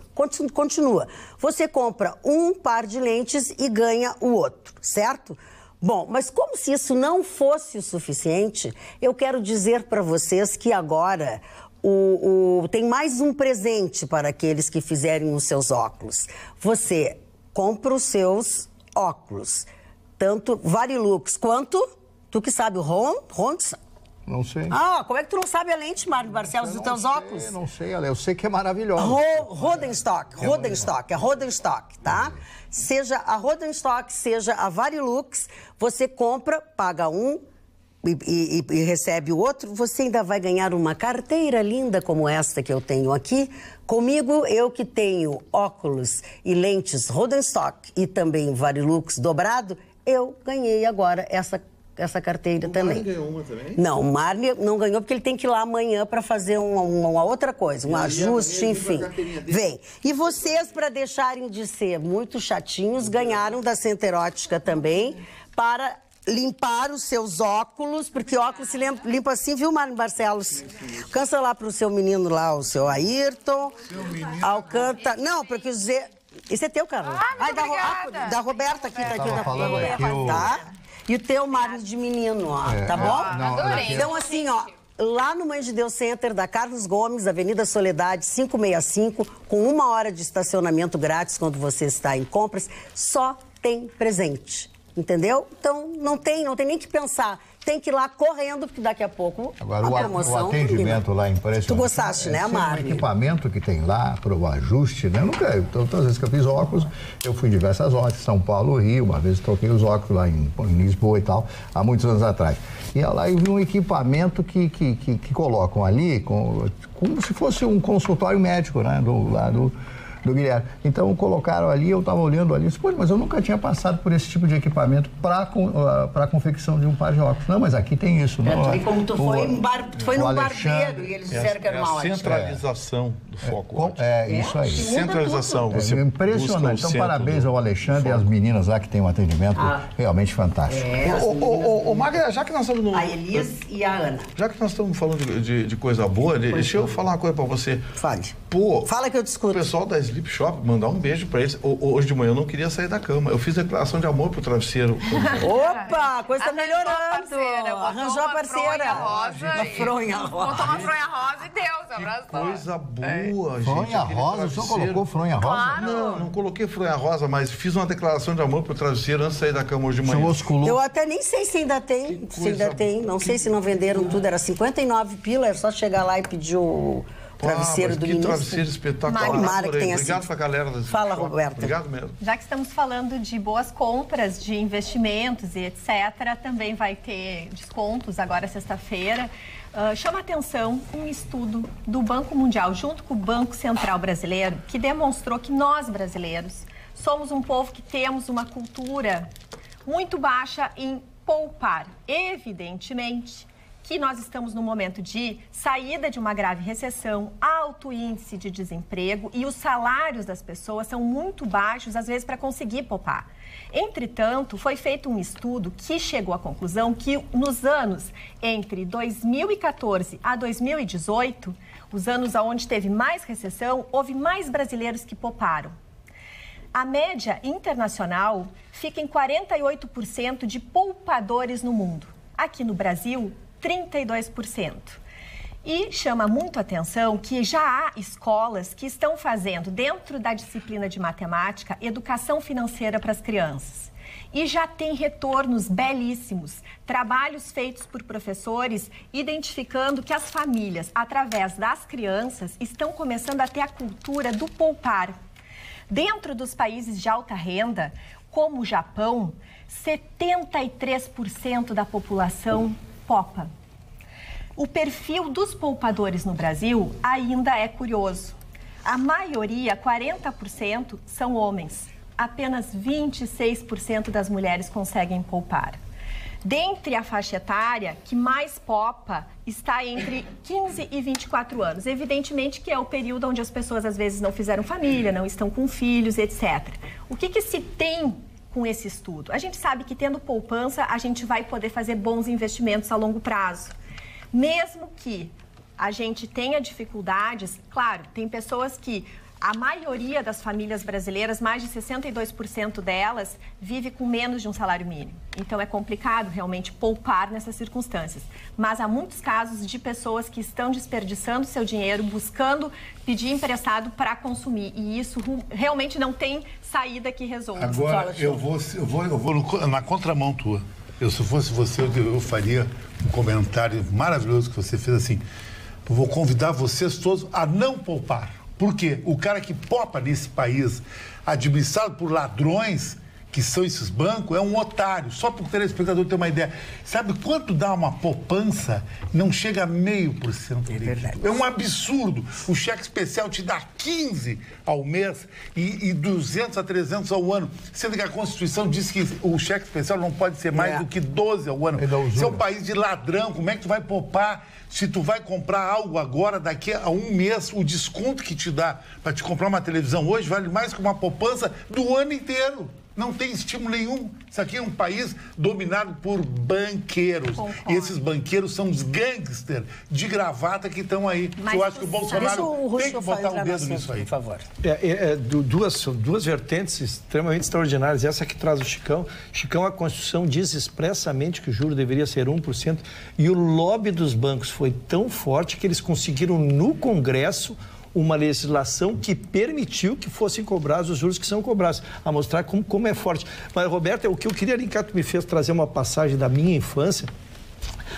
Continua. Você compra um par de lentes e ganha o outro, certo? Bom, mas como se isso não fosse o suficiente, eu quero dizer para vocês que agora tem mais um presente para aqueles que fizerem os seus óculos. Você compra os seus óculos, tanto Varilux quanto, tu que sabe, o Roundstock. Não sei. Ah, como é que tu não sabe a lente, Mário Barcelos, dos teus óculos? Não sei, eu sei que é maravilhosa. Rodenstock, é Rodenstock, tá? Seja a Rodenstock, seja a Varilux, você compra, paga um e recebe o outro, você ainda vai ganhar uma carteira linda como esta que eu tenho aqui. Comigo, eu que tenho óculos e lentes Rodenstock e também Varilux dobrado, eu ganhei agora essa carteira também. O Marne ganhou uma também? Não, o Marne não ganhou porque ele tem que ir lá amanhã para fazer uma outra coisa, um ajuste, enfim. Vem. E vocês, para deixarem de ser muito chatinhos, ganharam da Center Ótica também para limpar os seus óculos, porque óculos se limpa assim, viu, Mário Barcelos? Cansa lá pro seu menino lá, o seu Ayrton. Alcanta. Não, porque dizer. Esse é teu, Carol. Da Roberta aqui, tá aqui da Roberta. Tá? E o teu Mário de menino, ó, tá bom? Adorei. Então, assim, ó, lá no Mãe de Deus Center, da Carlos Gomes, Avenida Soledade, 565, com 1 hora de estacionamento grátis quando você está em compras, só tem presente, entendeu? Então, não tem nem que pensar. Tem que ir lá correndo, porque daqui a pouco agora, a promoção... o atendimento lá é impressionante. Tu gostaste, né, Mário? O equipamento que tem lá para o ajuste, né? Todas as vezes que eu fiz óculos, eu fui em diversas óticas, São Paulo, Rio, uma vez eu troquei os óculos lá em Lisboa e tal, há muitos anos atrás. E lá eu vi um equipamento que colocam ali, como se fosse um consultório médico, né? Do Guilherme. Então colocaram ali, eu estava olhando ali, disse, pô, mas eu nunca tinha passado por esse tipo de equipamento para a confecção de um par de óculos. Não, mas aqui tem isso. E como tu foi num barbeiro e eles disseram que era uma ótica. Centralização do foco. Isso aí. Centralização. Você impressionante. Então, parabéns ao Alexandre e às meninas lá que tem um atendimento realmente fantástico. Ô, Maga, já que nós estamos no... A Elis e a Ana. Já que nós estamos falando de coisa boa, deixa eu falar uma coisa para você. Fale. Pô, fala que eu discuto. O pessoal da Sleep Shop, mandar um beijo pra eles. Hoje de manhã eu não queria sair da cama. Eu fiz declaração de amor pro travesseiro. Opa, a coisa tá melhorando. Arranjou a parceira. Uma fronha rosa. Botou uma fronha rosa e Deus, abraçou. Coisa boa, gente. Fronha rosa? O senhor colocou fronha rosa? Claro. Não coloquei fronha rosa, mas fiz uma declaração de amor pro travesseiro antes de sair da cama hoje de manhã. Eu até nem sei se ainda tem. Não sei se não venderam tudo. Era 59 pila, era só chegar lá e pedir o travesseiro do ministro. Travesseiro espetacular. Obrigado pra galera da Fala, Roberta. Obrigado mesmo. Já que estamos falando de boas compras, de investimentos e etc., também vai ter descontos agora sexta-feira. Chama atenção um estudo do Banco Mundial, junto com o Banco Central Brasileiro, que demonstrou que nós, brasileiros, somos um povo que temos uma cultura muito baixa em poupar. Evidentemente que nós estamos num momento de saída de uma grave recessão, alto índice de desemprego e os salários das pessoas são muito baixos, às vezes, para conseguir poupar. Entretanto, foi feito um estudo que chegou à conclusão que nos anos entre 2014 a 2018, os anos onde teve mais recessão, houve mais brasileiros que pouparam. A média internacional fica em 48% de poupadores no mundo. Aqui no Brasil, 32%. E chama muito a atenção que já há escolas que estão fazendo, dentro da disciplina de matemática, educação financeira para as crianças. E já tem retornos belíssimos, trabalhos feitos por professores, identificando que as famílias, através das crianças, estão começando a ter a cultura do poupar. Dentro dos países de alta renda, como o Japão, 73% da população poupa. O perfil dos poupadores no Brasil ainda é curioso. A maioria, 40%, são homens. Apenas 26% das mulheres conseguem poupar. Dentre a faixa etária, que mais poupa está entre 15 e 24 anos. Evidentemente que é o período onde as pessoas às vezes não fizeram família, não estão com filhos, etc. O que se tem com esse estudo? A gente sabe que tendo poupança, a gente vai poder fazer bons investimentos a longo prazo. Mesmo que a gente tenha dificuldades, claro, tem pessoas que a maioria das famílias brasileiras, mais de 62% delas, vive com menos de um salário mínimo. Então, é complicado realmente poupar nessas circunstâncias. Mas há muitos casos de pessoas que estão desperdiçando seu dinheiro, buscando pedir emprestado para consumir. E isso realmente não tem saída que resolva. Agora, eu vou na contramão tua. Se fosse você, eu faria um comentário maravilhoso que você fez assim. Eu vou convidar vocês todos a não poupar. Por quê? O cara que poupa nesse país, administrado por ladrões, que são esses bancos, é um otário. Só para o telespectador ter uma ideia. Sabe quanto dá uma poupança? Não chega a 0,5%. É verdade. É um absurdo. O cheque especial te dá 15 ao mês e 200 a 300 ao ano. Sendo que a Constituição diz que o cheque especial não pode ser mais do que 12 ao ano. Se é um país de ladrão, como é que tu vai poupar? Se tu vai comprar algo agora, daqui a um mês, o desconto que te dá para te comprar uma televisão hoje vale mais que uma poupança do ano inteiro. Não tem estímulo nenhum. Isso aqui é um país dominado por banqueiros. Concordo. E esses banqueiros são os gangsters de gravata que estão aí. Eu acho que o Bolsonaro tem que botar o dedo nisso aí. Por favor. Duas vertentes extremamente extraordinárias. Essa que traz o Chicão. Chicão, a Constituição diz expressamente que o juro deveria ser 1%. E o lobby dos bancos foi tão forte que eles conseguiram no Congresso uma legislação que permitiu que fossem cobrados os juros que são cobrados, a mostrar como é forte. Mas, Roberta, o que eu queria linkar, tu me fez trazer uma passagem da minha infância.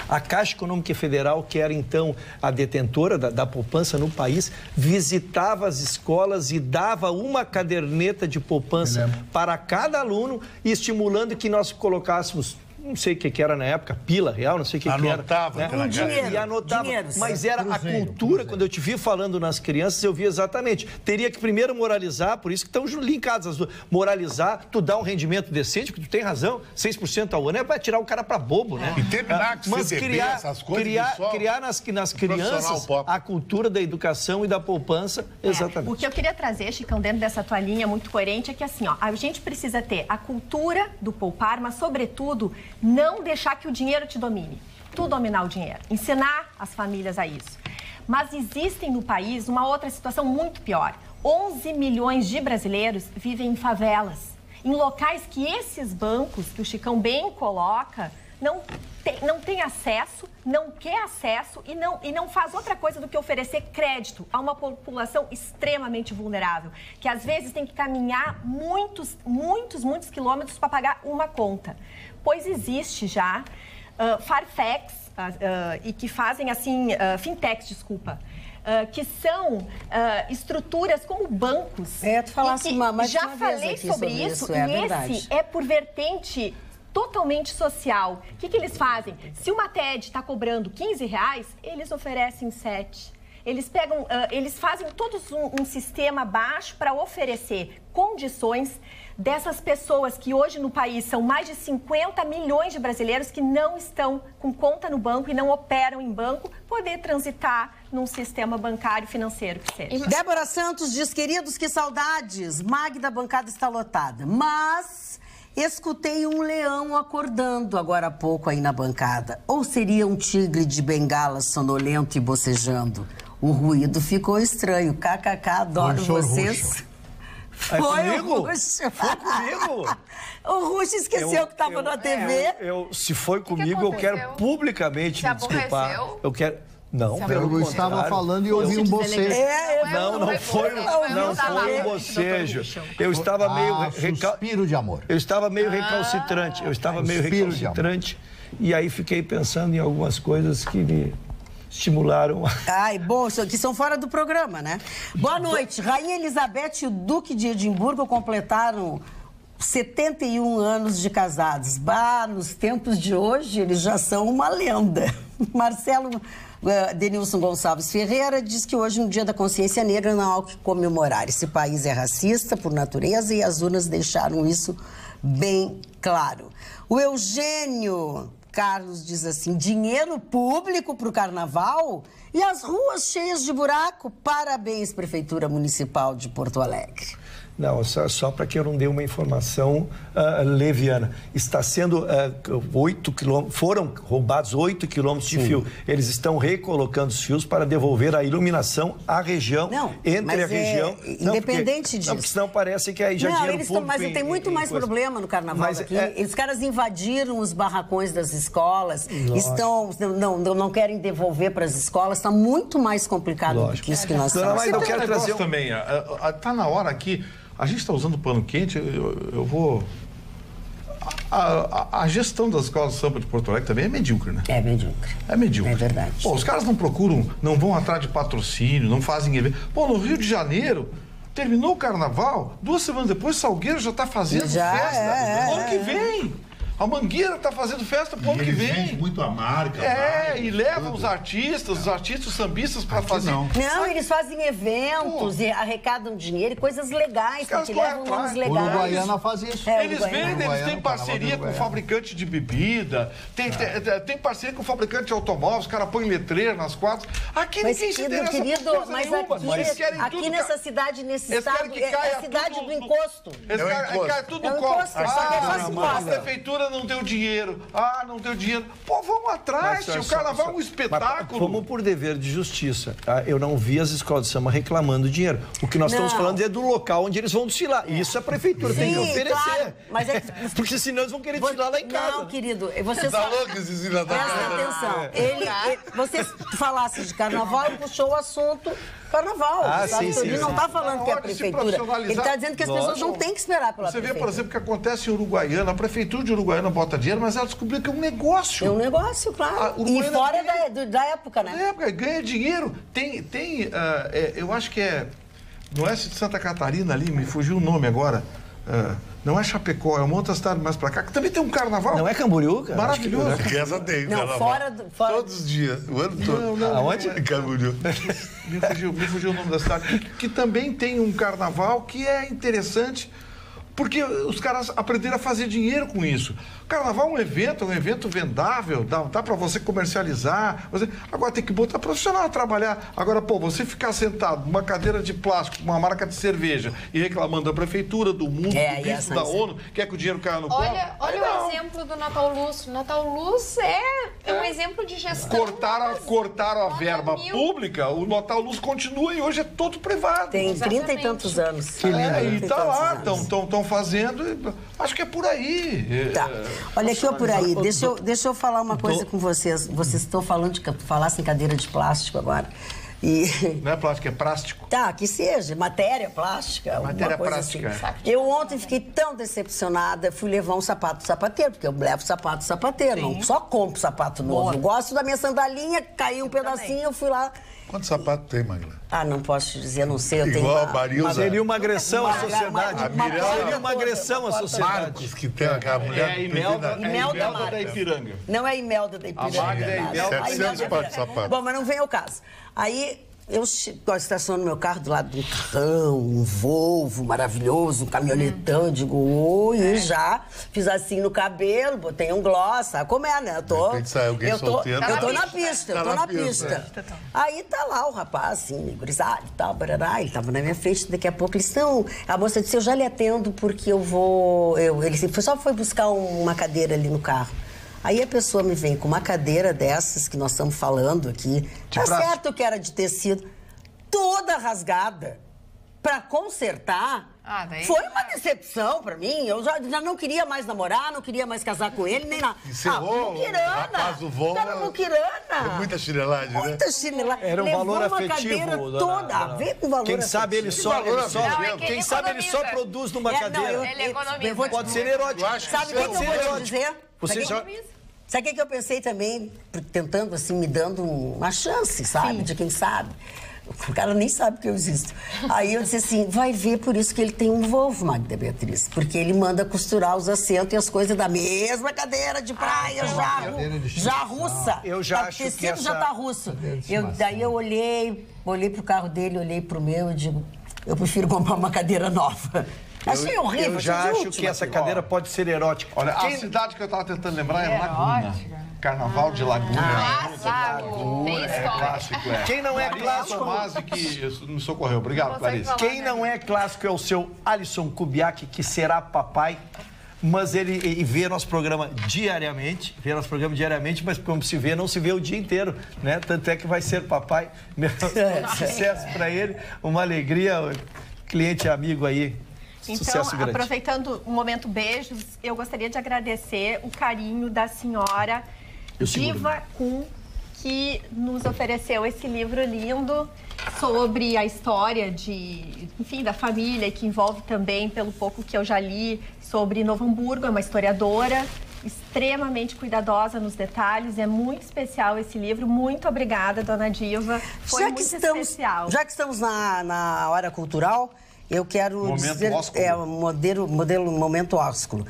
A Caixa Econômica Federal, que era então a detentora da poupança no país, visitava as escolas e dava uma caderneta de poupança para cada aluno, estimulando que nós colocássemos, não sei o que era na época, pila real, não sei o que era. Anotava, né? Dinheiro, e anotava. Dinheiro, mas era cruzeiro, a cultura, quando eu te vi falando nas crianças, eu vi exatamente. Teria que primeiro moralizar, por isso que estão linkadas as duas. Moralizar, tu dá um rendimento decente, porque tu tem razão, 6% ao ano é para tirar o cara para bobo, né? E terminar com mas criar nas crianças a cultura da educação e da poupança, exatamente. O que eu queria trazer, Chicão, dentro dessa tua linha muito coerente, é que assim, ó, a gente precisa ter a cultura do poupar, mas sobretudo não deixar que o dinheiro te domine. Tu dominar o dinheiro. Ensinar as famílias a isso. Mas existem no país uma outra situação muito pior. 11 milhões de brasileiros vivem em favelas. Em locais que esses bancos, que o Chicão bem coloca, não tem acesso, não quer acesso e não faz outra coisa do que oferecer crédito a uma população extremamente vulnerável, que às vezes tem que caminhar muitos quilômetros para pagar uma conta. Pois existe já Farfetch e que fazem assim, fintechs, desculpa, que são estruturas como bancos. Tu falasse mas já falei sobre isso e esse é por vertente totalmente social. O que eles fazem? Se uma TED está cobrando R$15, eles oferecem 7. eles pegam, eles fazem todos um sistema baixo para oferecer condições dessas pessoas que hoje no país são mais de 50 milhões de brasileiros que não estão com conta no banco e não operam em banco, poder transitar num sistema bancário financeiro que seja. Débora Santos diz, queridos, que saudades. Magda, a bancada está lotada. Mas escutei um leão acordando agora há pouco aí na bancada. Ou seria um tigre de bengala sonolento e bocejando? O ruído ficou estranho. KKK, adoro vocês. Foi o Ruxo. Foi comigo? O Ruxo esqueceu que estava na TV. Se foi comigo, eu quero publicamente me desculpar. Eu quero... Não, eu estava falando e ouvi um bocejo. Não foi um bocejo. Eu estava meio... Suspiro de amor. Eu estava meio recalcitrante. E aí fiquei pensando em algumas coisas que me estimularam. Ai, bom, que são fora do programa, né? Boa noite. Rainha Elizabeth e o Duque de Edimburgo completaram 71 anos de casados. Bah, nos tempos de hoje, eles já são uma lenda. Marcelo Denilson Gonçalves Ferreira diz que hoje, no Dia da Consciência Negra, não há o que comemorar. Esse país é racista por natureza e as urnas deixaram isso bem claro. O Eugênio Carlos diz assim, dinheiro público para o carnaval e as ruas cheias de buraco? Parabéns, Prefeitura Municipal de Porto Alegre. Não, só para que eu não dê uma informação leviana. Está sendo 8 quilômetros, foram roubados 8 quilômetros de fio. Eles estão recolocando os fios para devolver a iluminação à região, entre a região. Independente disso. Não, porque senão parece que aí já dinheiro público... Mas tem muito mais problema no carnaval aqui. Os caras invadiram os barracões das escolas, não querem devolver para as escolas, está muito mais complicado do que isso que nós estamos. Mas eu quero trazer também, está na hora aqui. A gente está usando pano quente, eu vou... A gestão das escolas de samba de Porto Alegre também é medíocre, né? É medíocre. É medíocre. É verdade. Pô, os caras não procuram, não vão atrás de patrocínio, não fazem evento. Pô, no Rio de Janeiro, terminou o carnaval, 2 semanas depois, Salgueiro já está fazendo festa. Ano que vem. A Mangueira está fazendo festa pro ano que vem. Vende muito a marca. E levam os artistas sambistas para fazer. Não, eles fazem eventos e arrecadam dinheiro e coisas legais, porque levam nomes legais. Uruguaiana faz isso. Eles vendem, eles têm parceria com fabricante de bebida, tem parceria com fabricante de automóveis, os caras põem letreiro nas quadras. Aqui ninguém se interessa por coisa nenhuma. Aqui nessa cidade, nesse estado, é a cidade do encosto. Eles querem cai tudo no encosto. A prefeitura não deu dinheiro. Não deu dinheiro. Pô, vamos atrás, o carnaval é um espetáculo. Como por dever de justiça, eu não vi as escolas de samba reclamando dinheiro. O que nós estamos falando é do local onde eles vão desfilar. Isso a prefeitura tem que oferecer. Claro, mas porque senão eles vão querer desfilar lá em casa. Não, querido, você tá louco esse cidadão? Presta atenção. Você falasse de carnaval e puxou o assunto carnaval. Ele não está falando que é a prefeitura. Ele está dizendo que as pessoas não têm que esperar pela prefeitura. Você vê, por exemplo, o que acontece em Uruguaiana. A prefeitura de Uruguaiana bota dinheiro, mas ela descobriu que é um negócio. É um negócio, claro. E fora da época, né? Na época, ganha dinheiro. Eu acho que no oeste de Santa Catarina ali, me fugiu o nome agora. Não é Chapecó, é uma outra cidade mais pra cá, que também tem um carnaval. Não é Camboriú, cara? Maravilhoso. Essa tem carnaval. Fora... Todos os dias, o ano todo. Aonde? Camboriú. Me fugiu o nome da cidade. Que também tem um carnaval que é interessante, porque os caras aprenderam a fazer dinheiro com isso. O carnaval é um evento vendável, dá para você comercializar. Agora tem que botar profissional a trabalhar. Agora, você ficar sentado numa cadeira de plástico, uma marca de cerveja, e reclamando da prefeitura, do mundo, do bispo, da ONU, quer que o dinheiro caia no colo. Olha o exemplo do Natal Luz. Natal Luz é um exemplo de gestão. Cortaram a verba pública, o Natal Luz continua e hoje é todo privado. Tem 30 e tantos anos. Que lindo. E tá lá, estão fazendo. Acho que é por aí. Tá. Olha aqui, por aí. Deixa eu falar uma coisa com vocês. Vocês estão falando falassem cadeira de plástico agora. Não é plástico, é plástico. Tá, que seja. Matéria plástica. Matéria plástica. Assim. Eu ontem fiquei tão decepcionada, fui levar um sapato do sapateiro, porque eu levo sapato do sapateiro, não só compro sapato novo. Eu gosto da minha sandalinha, caiu um pedacinho, eu fui lá. Quantos sapatos tem, Magla? Não posso te dizer, não sei. Eu Igual tenho a Marilza. Seria uma agressão à sociedade. Seria uma agressão à sociedade. Marcos, que tem aquela mulher... Imelda da Ipiranga. Não é Imelda da Ipiranga. A Magda é Imelda. 700 pares de sapato. Bom, mas não vem ao caso. Aí eu estaciono meu carro do lado de um carrão, um Volvo maravilhoso, um caminhonetão, eu digo, oi, e já fiz assim no cabelo, botei um gloss, sabe como é, né? Eu tô na pista, eu tô na pista. Aí tá lá o rapaz, assim, gurizado e tal, barará, ele tava na minha frente, daqui a pouco eles estão... A moça disse, eu já lhe atendo porque eu vou... Ele só foi buscar uma cadeira ali no carro. Aí a pessoa me vem com uma cadeira dessas que nós estamos falando aqui, tá certo que era de tecido, toda rasgada, para consertar. Foi uma decepção para mim. Eu já não queria mais namorar, não queria mais casar com ele, nem nada. Muquirana. Muquirana. Muita chinelagem, né? Muita chinelagem. Era um valor uma afetivo. Cadeira toda. Vê com valor Quem sabe ele só, quem sabe ele só produz numa cadeira. Ele economiza. Pode ser erótico. Sabe o que eu vou te dizer? Sabe o que eu pensei também, tentando, assim, me dando uma chance, sabe? De quem sabe. O cara nem sabe que eu existo. Aí eu disse assim, vai ver por isso que ele tem um Volvo, Magda Beatriz. Porque ele manda costurar os assentos e as coisas da mesma cadeira de praia, já russa. Eu já acho que essa... já tá russo. Daí eu olhei pro carro dele, olhei pro meu e digo, eu prefiro comprar uma cadeira nova. Achei horrível. Eu já acho que essa cadeira pode ser erótica. Olha, a cidade que eu estava tentando lembrar é Laguna. Carnaval de Laguna. Clássico, Quem não é clássico... Tomasi que me socorreu. Obrigado, Clarice. Quem não é clássico é o seu Alisson Kubiak, que será papai. Mas ele vê nosso programa diariamente, mas como se vê, não se vê o dia inteiro, né? Tanto é que vai ser papai. Sucesso para ele, uma alegria, cliente amigo aí. Então, aproveitando o momento beijos, eu gostaria de agradecer o carinho da senhora Diva Kuhn, que nos ofereceu esse livro lindo sobre a história da família, que envolve também, pelo pouco que eu já li, sobre Novo Hamburgo. É uma historiadora extremamente cuidadosa nos detalhes. É muito especial esse livro. Muito obrigada, dona Diva. Foi especial. Já que estamos na hora cultural, eu quero dizer... Momento ósculo.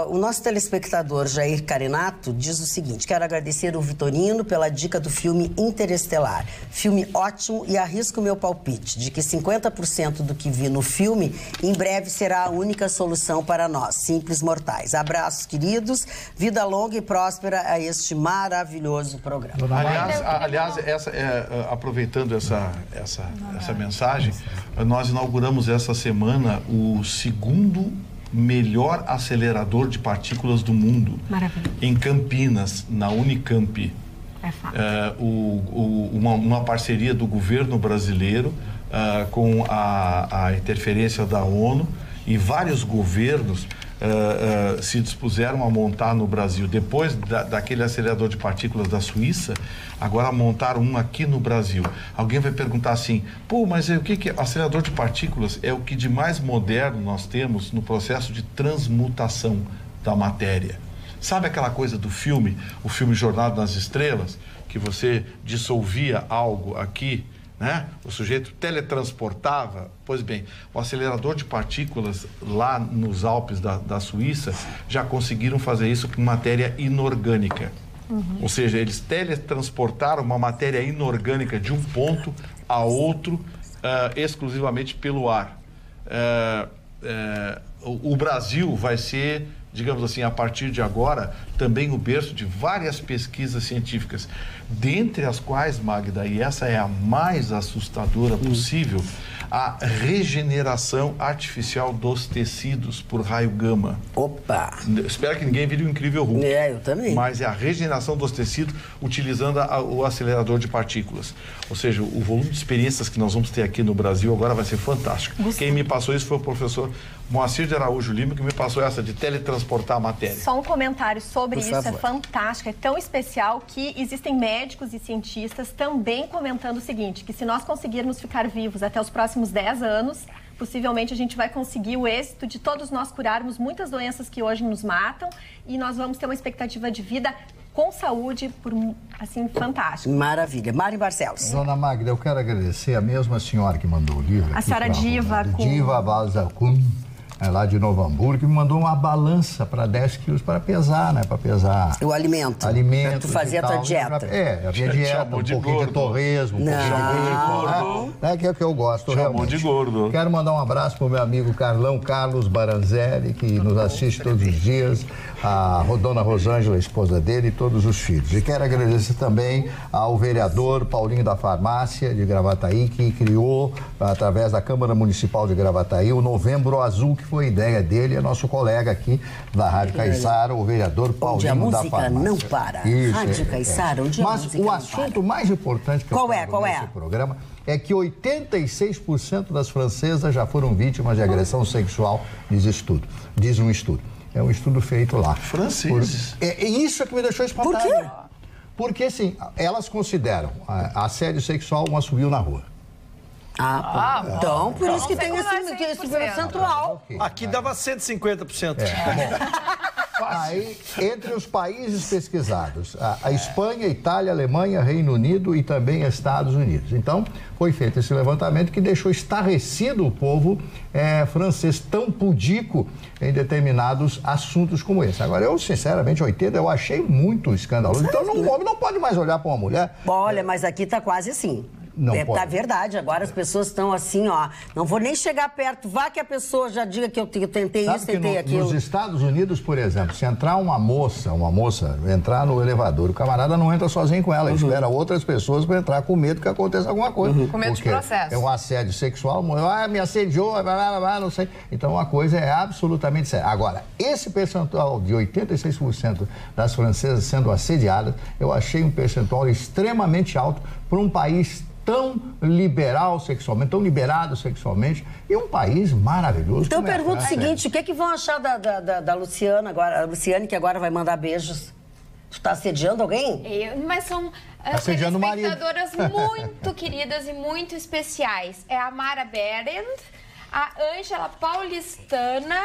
O nosso telespectador Jair Carinato diz o seguinte: quero agradecer o Vitorino pela dica do filme Interestelar. Filme ótimo e arrisco o meu palpite de que 50% do que vi no filme em breve será a única solução para nós, simples mortais. Abraços, queridos. Vida longa e próspera a este maravilhoso programa. Aliás, aproveitando essa mensagem, nós inauguramos essa semana o segundo melhor acelerador de partículas do mundo. Maravilha. Em Campinas, na Unicamp. Uma parceria do governo brasileiro com a interferência da ONU, e vários governos se dispuseram a montar no Brasil. Depois daquele acelerador de partículas da Suíça, agora montaram um aqui no Brasil. Alguém vai perguntar assim, mas o que é acelerador de partículas? É o que de mais moderno nós temos no processo de transmutação da matéria. Sabe aquela coisa do filme, o filme Jornada nas Estrelas, que você dissolvia algo aqui, né? O sujeito teletransportava? Pois bem, o acelerador de partículas lá nos Alpes da Suíça já conseguiram fazer isso com matéria inorgânica. Ou seja, eles teletransportaram uma matéria inorgânica de um ponto a outro exclusivamente pelo ar. O Brasil vai ser, digamos assim, a partir de agora, também o berço de várias pesquisas científicas, dentre as quais, Magda, e essa é a mais assustadora possível, a regeneração artificial dos tecidos por raio gama. Opa! Espero que ninguém vire o incrível Hulk. Eu também. Mas é a regeneração dos tecidos utilizando o acelerador de partículas. Ou seja, o volume de experiências que nós vamos ter aqui no Brasil agora vai ser fantástico. Quem me passou isso foi o professor Moacir de Araújo Lima, que me passou essa de teletransportar a matéria. Só um comentário sobre isso, é fantástico, é tão especial que existem médicos e cientistas também comentando o seguinte, que se nós conseguirmos ficar vivos até os próximos 10 anos, possivelmente a gente vai conseguir o êxito de todos nós curarmos muitas doenças que hoje nos matam, e nós vamos ter uma expectativa de vida com saúde, assim, fantástico. Maravilha. Mari Barcelos. Dona Magda, eu quero agradecer a mesma senhora que mandou o livro. A senhora Diva Kuhn. Diva Kuhn. lá de Novo Hamburgo, que me mandou uma balança para 10 quilos para pesar, né? Para pesar... O alimento. Alimentos. Pra tu fazer a tua dieta. A minha dieta, um pouquinho de torresmo, um pouquinho de... que é o que eu gosto, realmente. De gordo. Quero mandar um abraço pro meu amigo Carlos Baranzelli, que nos assiste todos os dias, a Dona Rosângela, a esposa dele, e todos os filhos. E quero agradecer também ao vereador Paulinho da Farmácia de Gravataí, que criou, através da Câmara Municipal de Gravataí, o Novembro Azul, que foi ideia dele, é nosso colega aqui da Rádio Caiçara, o vereador Paulinho da Farmácia. Onde a música não para. Isso, Rádio Caiçara, onde a música não para. Mas o assunto mais importante que eu trago nesse programa é que 86% das francesas já foram vítimas de agressão sexual, diz um estudo. É um estudo feito lá. Franceses? É isso que me deixou espantado. Por quê? Porque, assim, elas consideram assédio sexual um assobio na rua. Então, por isso que tem esse percentual. Aqui dava 150%. Aí, entre os países pesquisados, a Espanha, Itália, Alemanha, Reino Unido e também Estados Unidos. Então, foi feito esse levantamento que deixou estarrecido o povo francês, tão pudico em determinados assuntos como esse. Agora, eu, sinceramente, 80, eu achei muito escandaloso. Então, um homem não pode mais olhar para uma mulher. Olha, mas aqui tá quase assim. Não pode. Tá verdade, agora as pessoas estão assim, ó, não vou nem chegar perto, vá que a pessoa já diga que eu tentei isso, tentei aquilo. Nos Estados Unidos, por exemplo, se entrar uma moça entrar no elevador, o camarada não entra sozinho com ela, espera outras pessoas para entrar com medo que aconteça alguma coisa. Com medo de processo. É um assédio sexual, me assediou, não sei. Então a coisa é absolutamente séria. Agora, esse percentual de 86% das francesas sendo assediadas, eu achei um percentual extremamente alto para um país tão liberal sexualmente, tão liberado sexualmente, e um país maravilhoso. Então eu pergunto o seguinte, o que é que vão achar da Luciana agora, a Luciane que agora vai mandar beijos? Tu tá assediando alguém? Mas são espectadoras muito queridas e muito especiais. É a Mara Berendt, a Ângela Paulistana,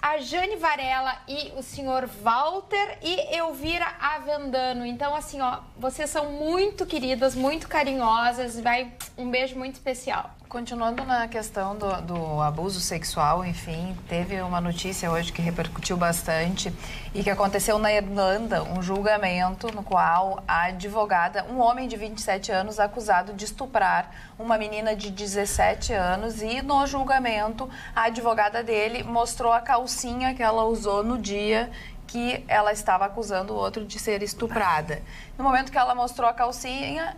a Jane Varela e o senhor Walter e Elvira Avendano. Então, assim, ó, vocês são muito queridas, muito carinhosas. Vai um beijo muito especial. Continuando na questão do abuso sexual, enfim, teve uma notícia hoje que repercutiu bastante e que aconteceu na Irlanda, um julgamento no qual a advogada, um homem de 27 anos acusado de estuprar uma menina de 17 anos e no julgamento a advogada dele mostrou a calcinha que ela usou no dia que ela estava acusando o outro de ser estuprada. No momento que ela mostrou a calcinha,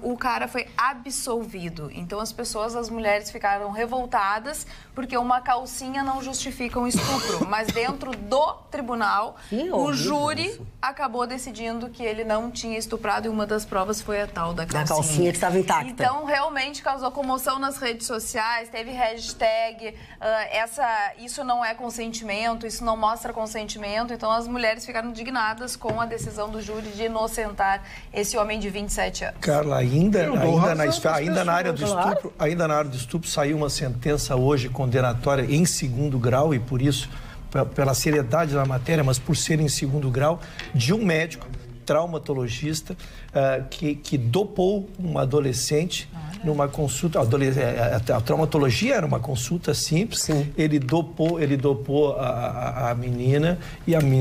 o cara foi absolvido. Então as mulheres ficaram revoltadas porque uma calcinha não justifica um estupro. Mas dentro do tribunal, o júri acabou decidindo que ele não tinha estuprado e uma das provas foi a tal da calcinha. A calcinha que estava intacta. Então realmente causou comoção nas redes sociais, teve hashtag, isso não é consentimento, isso não mostra consentimento. Então as mulheres ficaram indignadas com a decisão do júri de inocentar esse homem de 27 anos. Carla, ainda na área do estupro saiu uma sentença hoje condenatória em segundo grau e por isso, pela seriedade da matéria, mas por ser em segundo grau, de um médico traumatologista que dopou uma adolescente numa consulta. A traumatologia era uma consulta simples. Sim. Ele dopou a menina,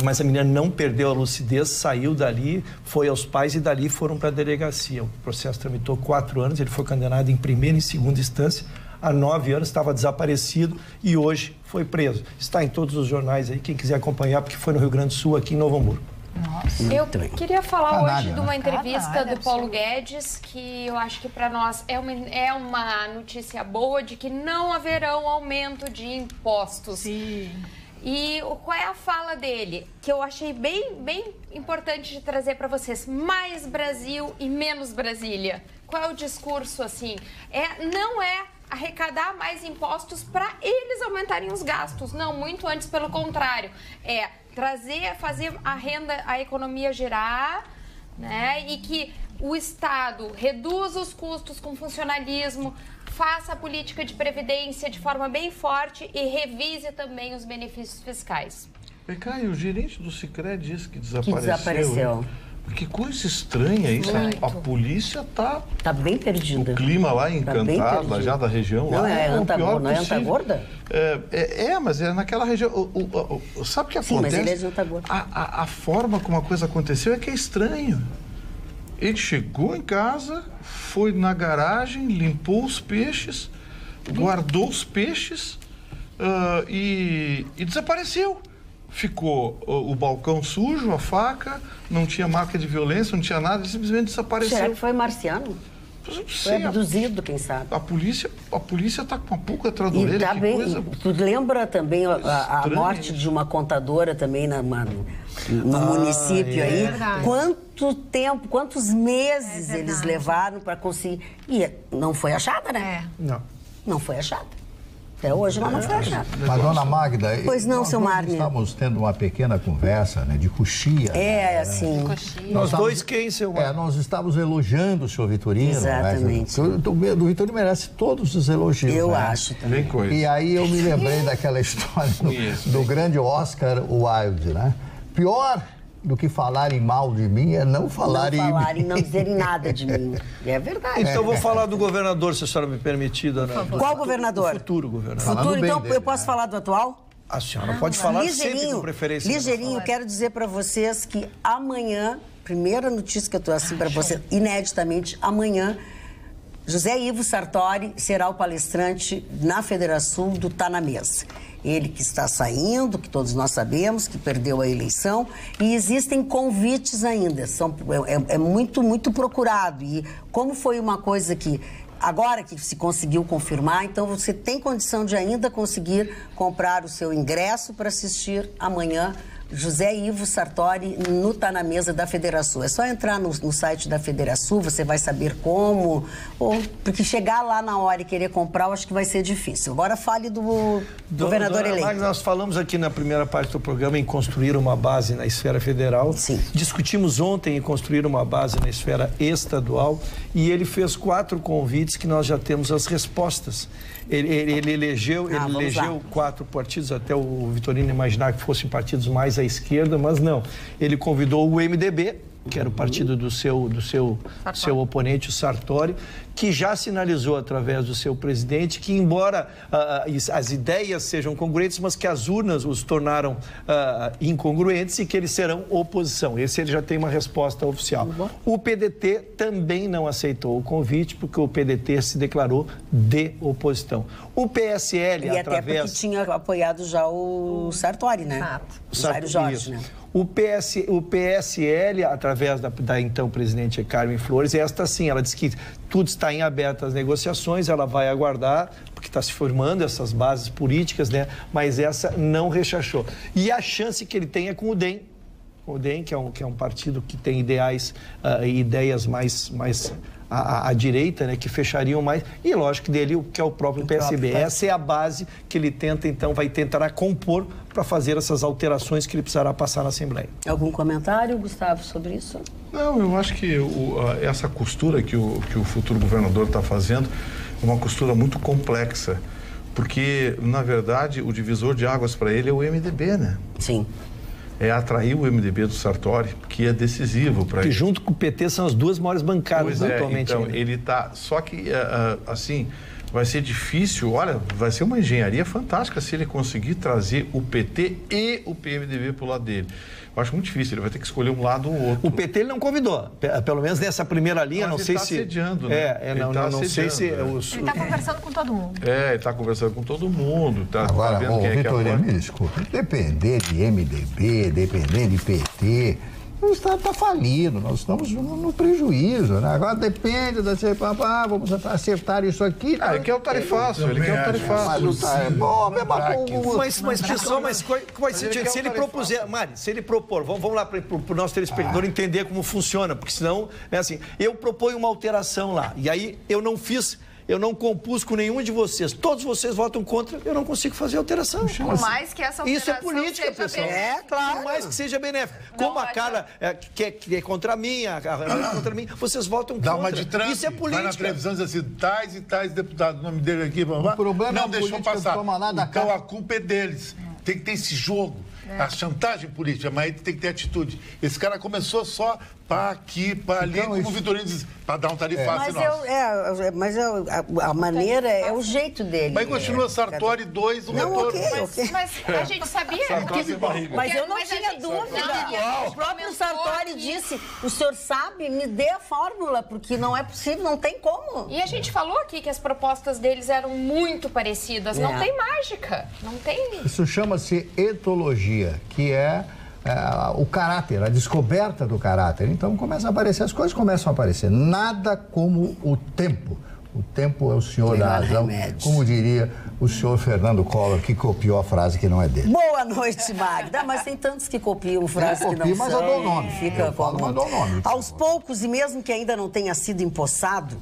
mas a menina não perdeu a lucidez, saiu dali, foi aos pais e dali foram para a delegacia. O processo tramitou 4 anos, ele foi condenado em primeira e segunda instância. Há 9 anos estava desaparecido e hoje foi preso. Está em todos os jornais aí, quem quiser acompanhar, porque foi no Rio Grande do Sul, aqui em Novo Hamburgo. Nossa. Eu queria falar hoje de uma entrevista do Paulo Guedes, que eu acho que para nós é uma notícia boa de que não haverão aumento de impostos. Sim. E qual é a fala dele? Que eu achei bem importante de trazer para vocês. Mais Brasil e menos Brasília. Qual é o discurso, assim? Não é arrecadar mais impostos para eles aumentarem os gastos. Não, muito antes, pelo contrário. Fazer a economia girar, né? E que o Estado reduza os custos com funcionalismo, faça a política de previdência de forma bem forte e revise também os benefícios fiscais. E o gerente do Sicredi disse que desapareceu. Que coisa estranha isso. A polícia tá bem perdida. O clima lá encantado, já da região. Não, lá, é Antagorda? Mas é naquela região. Sabe o que acontece? Sim, mas ele é de Antagorda. A forma como a coisa aconteceu é que é estranho. Ele chegou em casa, foi na garagem, limpou os peixes, guardou os peixes e desapareceu. Ficou o balcão sujo, a faca, não tinha marca de violência, não tinha nada, ele simplesmente desapareceu. Será que foi marciano? Foi abduzido, quem sabe? A polícia está com uma pulga atrás da orelha. Tu lembra também a morte de uma contadora também no município aí? Quanto tempo, quantos meses eles levaram para conseguir... E não foi achada, né? Não foi achada. Até hoje ela não foi achada. Mas, dona Magda... Pois não, seu Marne. Estamos tendo uma pequena conversa, né, de coxia. Assim. Nós dois quem, seu Marne? Nós estávamos elogiando o senhor Vitorino. Exatamente. Né? O Vitorino merece todos os elogios. Eu acho também. E aí eu me lembrei daquela história do grande Oscar Wilde, né? Pior do que falarem mal de mim é não falarem não dizerem nada de mim. É verdade. Então eu vou falar do governador, se a senhora me permitir, dona. Qual governador? O futuro governador. Futuro, então eu posso falar do atual? A senhora pode falar sempre com preferência. Ligeirinho, quero dizer para vocês que amanhã, primeira notícia que eu estou assim para vocês, ineditamente, amanhã, José Ivo Sartori será o palestrante na Federação do Tá na Mesa. Ele que está saindo, que todos nós sabemos, que perdeu a eleição, e existem convites ainda, é muito, muito procurado. E como foi uma coisa que, agora que se conseguiu confirmar, então você tem condição de ainda conseguir comprar o seu ingresso para assistir amanhã José Ivo Sartori no Tá na Mesa da Federação. É só entrar no site da Federação, você vai saber como, porque chegar lá na hora e querer comprar, eu acho que vai ser difícil. Agora fale do governador eleito. Mas nós falamos aqui na primeira parte do programa em construir uma base na esfera federal. Sim. Discutimos ontem em construir uma base na esfera estadual e ele fez 4 convites que nós já temos as respostas. Ele elegeu 4 partidos, até o Vitorino imaginar que fossem partidos mais à esquerda, mas não. Ele convidou o MDB, que era o partido do seu oponente, o Sartori, que já sinalizou através do seu presidente que, embora as ideias sejam congruentes, mas que as urnas os tornaram incongruentes e que eles serão oposição. Esse ele já tem uma resposta oficial. O PDT também não aceitou o convite, porque o PDT se declarou de oposição. O PSL, e até porque tinha apoiado já o Sartori, né? O Jair Jorge, né? O PSL, através da então presidente Carmen Flores, esta sim, ela disse que tudo está em aberto as negociações, ela vai aguardar, porque está se formando essas bases políticas, né? Mas essa não rechachou. E a chance que ele tem é com o DEM. O DEM, que é um partido que tem ideias mais à direita, né, que fechariam mais, e lógico dele, que é o próprio PSB. Essa é a base que ele tenta, então, vai tentar compor para fazer essas alterações que ele precisará passar na Assembleia. Algum comentário, Gustavo, sobre isso? Não, eu acho que essa costura que o futuro governador está fazendo é uma costura muito complexa, porque, na verdade, o divisor de águas para ele é o MDB, né? Sim. É atrair o MDB do Sartori, que é decisivo para ele. Que junto com o PT são as 2 maiores bancadas atualmente. Então, ele está... Só que, assim, vai ser difícil, olha, vai ser uma engenharia fantástica se ele conseguir trazer o PT e o PMDB para o lado dele. Eu acho muito difícil, ele vai ter que escolher um lado ou outro. O PT ele não convidou, pelo menos nessa primeira linha, não sei se... Assediando, né? Não sei se... Ele está conversando com todo mundo. Ele está conversando com todo mundo. Agora, Vitorino, me desculpa, depender de MDB, depender de PT... O Estado está falido, nós estamos no prejuízo, né? Agora depende da vamos acertar isso aqui. Ele quer o tarifaço, ele quer o tarifaço. Mas pessoal, qual sentido? Se ele propuser, Mari, se ele propor, vamos lá para o nosso telespectador entender como funciona, porque senão, é assim, eu proponho uma alteração lá, e aí eu não compus com nenhum de vocês. Todos vocês votam contra, eu não consigo fazer alteração. Por mais que essa alteração isso é política, pessoal. Claro. Por mais que seja benéfico. Como a Carla que é contra mim, a Carla é contra mim, vocês votam contra. Dá uma de Trump. Isso é política. Vai na televisão e diz assim, tais e tais deputados, o nome dele aqui, o problema não deixou passar. Toma lá da então a culpa é deles. tem que ter esse jogo. A chantagem política, mas tem que ter atitude. Esse cara começou só para aqui, para ali, como o Vitorino diz, para dar um tarifaço nosso. Mas a maneira é o jeito dele. Mas continua Sartori 2, o retorno. Mas a gente sabia... Mas eu não tinha dúvida. O próprio Sartori disse, o senhor sabe, me dê a fórmula, porque não é possível, não tem como. E a gente falou aqui que as propostas deles eram muito parecidas. Não tem mágica, não tem... Isso chama-se etologia, que é o caráter, a descoberta do caráter. Então começam a aparecer, as coisas começam a aparecer. Nada como o tempo. O tempo é o senhor da razão, como diria o senhor Fernando Collor, que copiou a frase que não é dele. Boa noite, Magda. Mas tem tantos que copiam frases que não são. Mas eu dou o nome. Fica aos poucos, e mesmo que ainda não tenha sido empossado,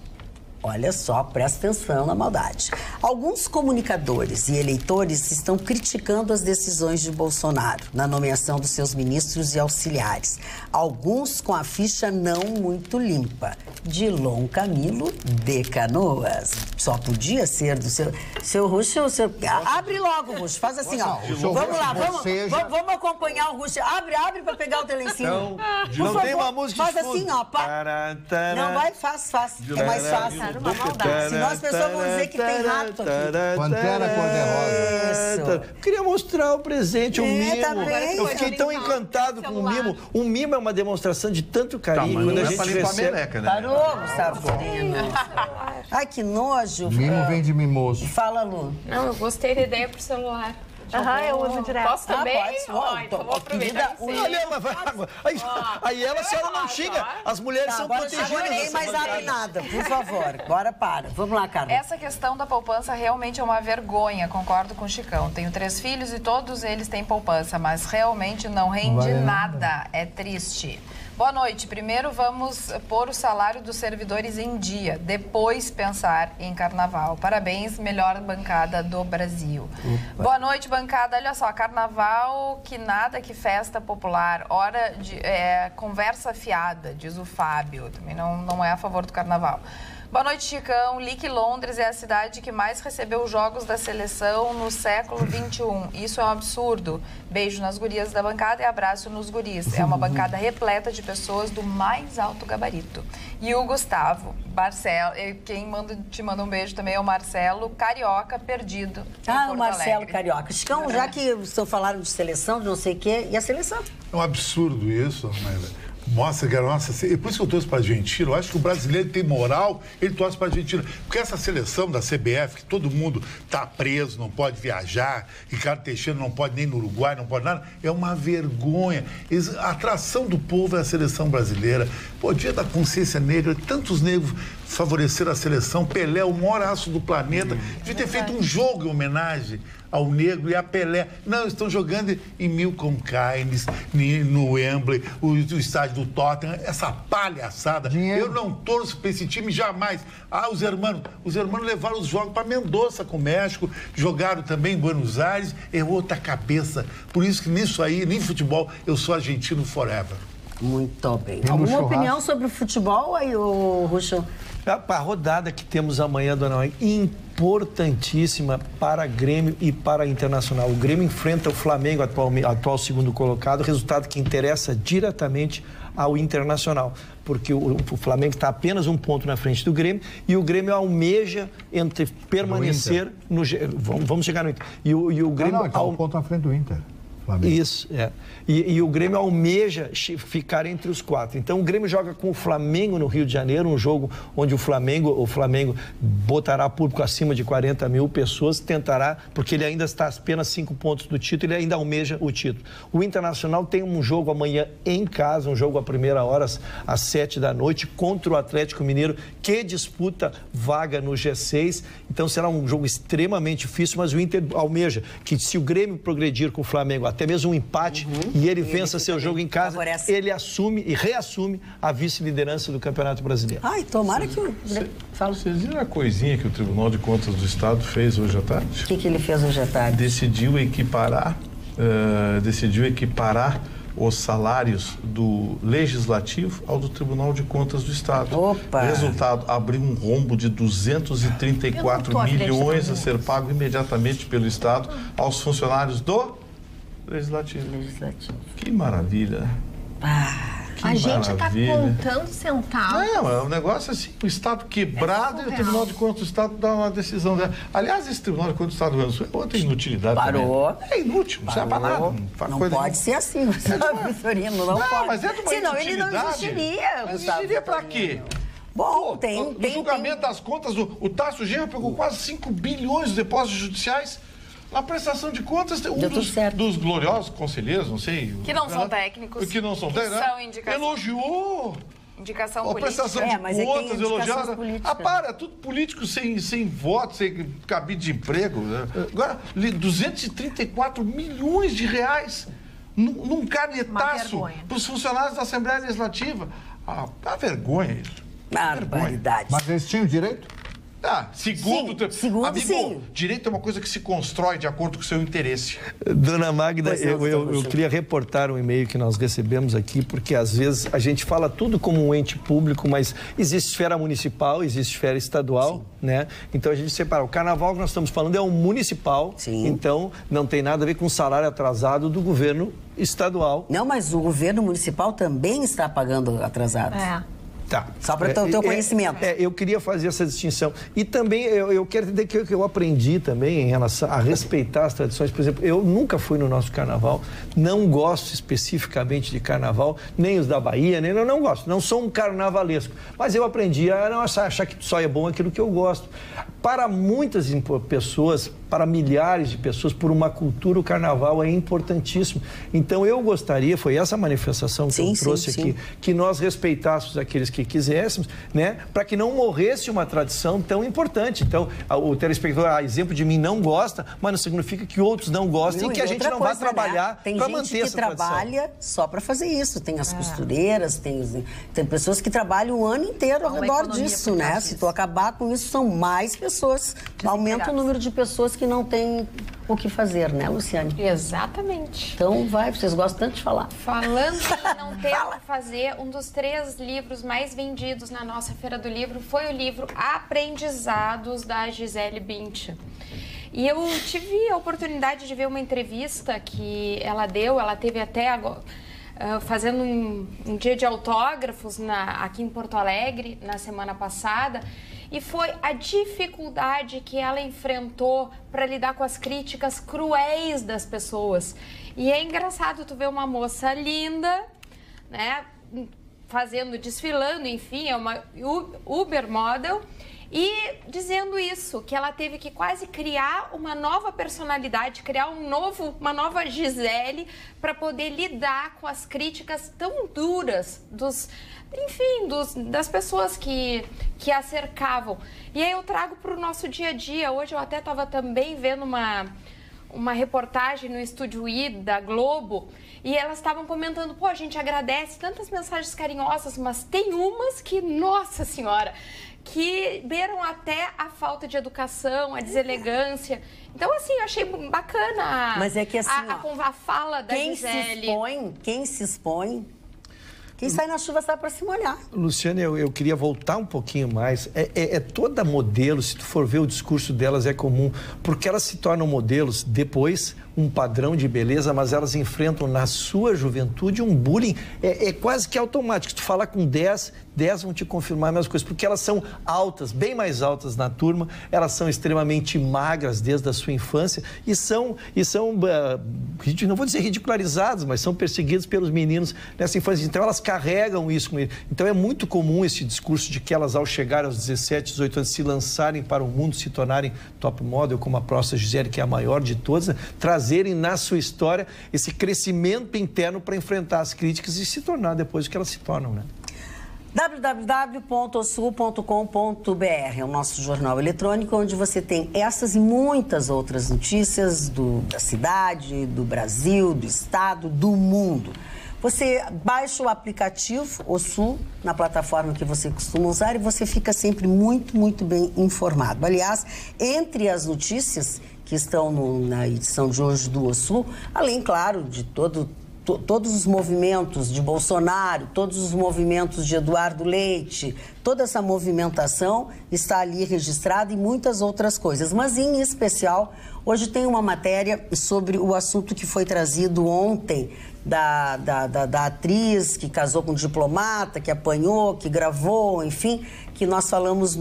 olha só, presta atenção na maldade. Alguns comunicadores e eleitores estão criticando as decisões de Bolsonaro na nomeação dos seus ministros e auxiliares. Alguns com a ficha não muito limpa. Dilon Camilo de Canoas. Só podia ser do seu Ruxo. Abre logo, Ruxo. Faz assim, ó. Vamos lá, vamos acompanhar o Ruxo. Abre para pegar o telencinho. Não tem uma música de fundo. Faz assim, ó. Não vai, faz. É mais fácil. Uma maldade. Senão as pessoas vão dizer que tem rato aqui. Pantera cor-de-rosa. Queria mostrar o presente, o mimo. Eu fiquei tão encantado com o mimo. O mimo é uma demonstração de tanto carinho. Quando a gente recebe... Meleca, né? Parou, Gustavo. Ai, que nojo. Mimo vem de mimoso. Fala, Lu. Não, eu gostei da ideia pro celular. Eu uso direto. Posso também? Então vou aproveitar. Aí ela, a senhora não xinga. As mulheres são protegidas. Agora ninguém mais abre nada, por favor. Agora para. Vamos lá, Carla. Essa questão da poupança realmente é uma vergonha, concordo com o Chicão. Tenho 3 filhos e todos eles têm poupança, mas realmente não rende nada. É triste. Boa noite. Primeiro vamos pôr o salário dos servidores em dia, depois pensar em carnaval. Parabéns, melhor bancada do Brasil. Boa noite, bancada. Olha só, carnaval que nada, que festa popular. Hora de conversa fiada, diz o Fábio. Também não é a favor do carnaval. Boa noite, Chicão. Li que Londres é a cidade que mais recebeu jogos da seleção no século XXI. Isso é um absurdo. Beijo nas gurias da bancada e abraço nos guris. É uma bancada repleta de pessoas do mais alto gabarito. E o Gustavo, Marcelo, quem te manda um beijo também é o Marcelo, carioca, perdido. O Marcelo Carioca. Chicão, já que estão falando de seleção, de não sei o quê, e a seleção? É um absurdo isso, mas... Mostra que a nossa... E por isso que eu torço para a Argentina. Eu acho que o brasileiro tem moral, ele torce para a Argentina. Porque essa seleção da CBF, que todo mundo está preso, não pode viajar, Ricardo Teixeira não pode nem no Uruguai, não pode nada, é uma vergonha. A atração do povo é a seleção brasileira. Pô, dia da consciência negra, tantos negros favoreceram a seleção. Pelé, o maior aço do planeta. Devia ter feito um jogo em homenagem ao negro e a Pelé. Não, estão jogando em Milton Keynes, no Wembley, o estádio do Tottenham, essa palhaçada. Eu não torço para esse time jamais. Os hermanos levaram os jogos para Mendoza, com o México, jogaram também em Buenos Aires, é outra cabeça. Por isso que nisso aí, nem futebol, eu sou argentino forever. Muito bem. Alguma opinião sobre o futebol aí, Ruxo? A rodada que temos amanhã, dona Maria, importantíssima para Grêmio e para Internacional. O Grêmio enfrenta o Flamengo, atual segundo colocado, resultado que interessa diretamente ao Internacional, porque o Flamengo está apenas um ponto na frente do Grêmio e o Grêmio almeja entre permanecer no... Vamos chegar no Inter. E o Grêmio... está um ponto na frente do Inter. Flamengo. Isso, é. E o Grêmio almeja ficar entre os 4. Então, o Grêmio joga com o Flamengo no Rio de Janeiro, um jogo onde o Flamengo botará público acima de 40 mil pessoas, tentará, porque ele ainda está apenas 5 pontos do título, ele ainda almeja o título. O Internacional tem um jogo amanhã em casa, um jogo à primeira hora, às 7 da noite, contra o Atlético Mineiro, que disputa vaga no G6. Então, será um jogo extremamente difícil, mas o Inter almeja que, se o Grêmio progredir com o Flamengo, até mesmo um empate, e ele vença seu jogo em casa, ele assume e reassume a vice-liderança do Campeonato Brasileiro. Ai, tomara que o... Vocês viram a coisinha que o Tribunal de Contas do Estado fez hoje à tarde? O que ele fez hoje à tarde? Decidiu equiparar os salários do Legislativo ao do Tribunal de Contas do Estado. Opa! Resultado, abriu um rombo de 234 milhões a ser pago imediatamente pelo Estado aos funcionários do Legislativo. Que maravilha. A gente está contando centavos. Não, é um negócio assim, o Estado quebrado e o Tribunal de Contas do Estado dá uma decisão dela. Aliás, esse Tribunal de Contas do Estado do Rio Grande do Sul é outra inutilidade. Parou. Também. É inútil, não serve para nada. Não pode ser assim, Gustavo Vitorino, não pode. Mas é de uma senão ele não existiria, Mas existiria para quê? Bom, no julgamento das contas, o Tasso Genro pegou quase 5 bilhões de depósitos judiciais. Na prestação de contas, dos gloriosos conselheiros, não sei... Que não são técnicos. Que não são técnicos. São indicações. Elogiou. Indicação política. A prestação de contas elogiada. Para, tudo político sem voto, sem cabide de emprego. Né? Agora, 234 milhões de reais num canetaço para os funcionários da Assembleia Legislativa. Dá vergonha isso. Barbaridade. Mas eles tinham direito? Segundo, amigo, sim. Direito é uma coisa que se constrói de acordo com o seu interesse. Dona Magda, eu queria reportar um e-mail que nós recebemos aqui, porque às vezes a gente fala tudo como um ente público, mas existe esfera municipal, existe esfera estadual, né? Então a gente separa. O carnaval que nós estamos falando é um municipal, então não tem nada a ver com o salário atrasado do governo estadual. Não, mas o governo municipal também está pagando atrasado. Tá. Só para o teu conhecimento. Eu queria fazer essa distinção. E também, eu quero dizer que eu aprendi também em relação a respeitar as tradições. Por exemplo, eu nunca fui no nosso carnaval, não gosto especificamente de carnaval, nem os da Bahia, nem eu não gosto. Não sou um carnavalesco. Mas eu aprendi a não achar que só é bom aquilo que eu gosto. Para muitas pessoas, para milhares de pessoas, por uma cultura, o carnaval é importantíssimo. Então, eu gostaria, foi essa manifestação que eu trouxe aqui, que nós respeitássemos aqueles que quiséssemos, né, para que não morresse uma tradição tão importante. Então, o telespectador, a exemplo de mim, não gosta, mas não significa que outros não gostem e que a gente não vai trabalhar para manter essa tradição. Tem gente que trabalha só para fazer isso. Tem as costureiras, tem pessoas que trabalham o ano inteiro ao redor disso, né? Se tu acabar com isso, são mais pessoas. Aumenta o número de pessoas que não têm o que fazer, né, Luciane? Exatamente. Então, vocês gostam tanto de falar. Falando em não ter o que fazer, um dos 3 livros mais vendidos na nossa Feira do Livro foi o livro Aprendizados, da Gisele Bündchen. E eu tive a oportunidade de ver uma entrevista que ela deu, ela teve até agora, fazendo um dia de autógrafos aqui em Porto Alegre, na semana passada, e foi a dificuldade que ela enfrentou para lidar com as críticas cruéis das pessoas. E é engraçado tu ver uma moça linda, né, desfilando, enfim, é uma Uber model, e dizendo isso, que ela teve que quase criar uma nova personalidade, criar uma nova Gisele para poder lidar com as críticas tão duras das pessoas que a cercavam. E aí eu trago para o nosso dia a dia. Hoje eu até estava também vendo uma reportagem no Estúdio I da Globo, e elas estavam comentando, a gente agradece tantas mensagens carinhosas, mas tem umas que, nossa senhora, que beiram até a falta de educação, a deselegância. Então, assim, eu achei bacana mas é que, assim, a fala da Gisele. Quem se expõe, quem sai na chuva sai para se molhar. Luciane, eu queria voltar um pouquinho mais. Toda modelo, se tu for ver o discurso delas, é comum, porque elas se tornam modelos depois, um padrão de beleza, mas elas enfrentam na sua juventude um bullying quase que automático. Se tu falar com 10 vão te confirmar a mesma coisa, porque elas são altas, bem mais altas na turma, elas são extremamente magras desde a sua infância e são não vou dizer ridicularizadas, mas são perseguidas pelos meninos nessa infância. Então elas carregam isso com eles. Então é muito comum esse discurso de que elas, ao chegar aos 17, 18 anos, se lançarem para o mundo, se tornarem top model, como a própria Gisele, que é a maior de todas, trazerem na sua história esse crescimento interno para enfrentar as críticas e se tornar depois o que elas se tornam, né? www.osul.com.br é o nosso jornal eletrônico, onde você tem essas e muitas outras notícias da cidade, do Brasil, do estado, do mundo. Você baixa o aplicativo Osul na plataforma que você costuma usar e você fica sempre muito, muito bem informado. Aliás, entre as notícias que estão na edição de hoje do Osul, além, claro, de todos os movimentos de Bolsonaro, todos os movimentos de Eduardo Leite, toda essa movimentação está ali registrada e muitas outras coisas. Mas, em especial, hoje tem uma matéria sobre o assunto que foi trazido ontem da atriz que casou com um diplomata, que apanhou, que gravou, enfim, que nós falamos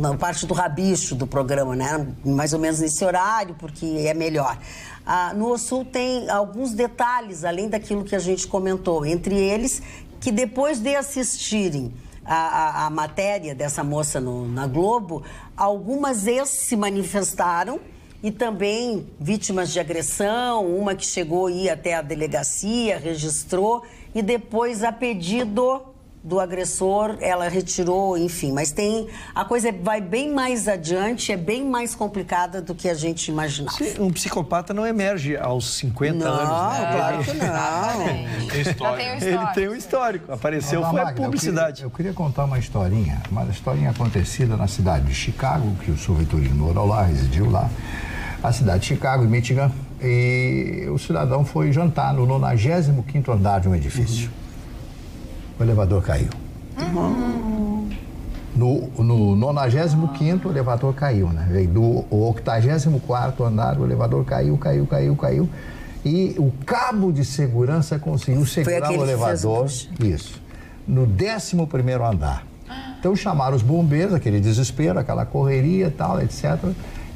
na parte do rabicho do programa, né? Mais ou menos nesse horário, porque é melhor. No O Sul tem alguns detalhes, além daquilo que a gente comentou, entre eles, que depois de assistirem a matéria dessa moça na Globo, algumas ex se manifestaram e também vítimas de agressão, uma que chegou a ir até a delegacia, registrou e depois, a pedido do agressor, ela retirou, enfim. Mas a coisa vai bem mais adiante, é bem mais complicada do que a gente imaginava. Sim, um psicopata não emerge aos 50 anos, né? Não, claro que não. Ele tem um histórico. Apareceu, foi a publicidade. Eu queria contar uma historinha acontecida na cidade de Chicago, que o senhor Vitorino morou lá, residiu lá. A cidade de Chicago, em Michigan, e o cidadão foi jantar no 95º andar de um edifício. O elevador caiu. No 95º, o elevador caiu, né? Veio do 84º andar, o elevador caiu. E o cabo de segurança conseguiu segurar o elevador. Isso. No 11º andar. Então chamaram os bombeiros, aquele desespero, aquela correria e tal, etc.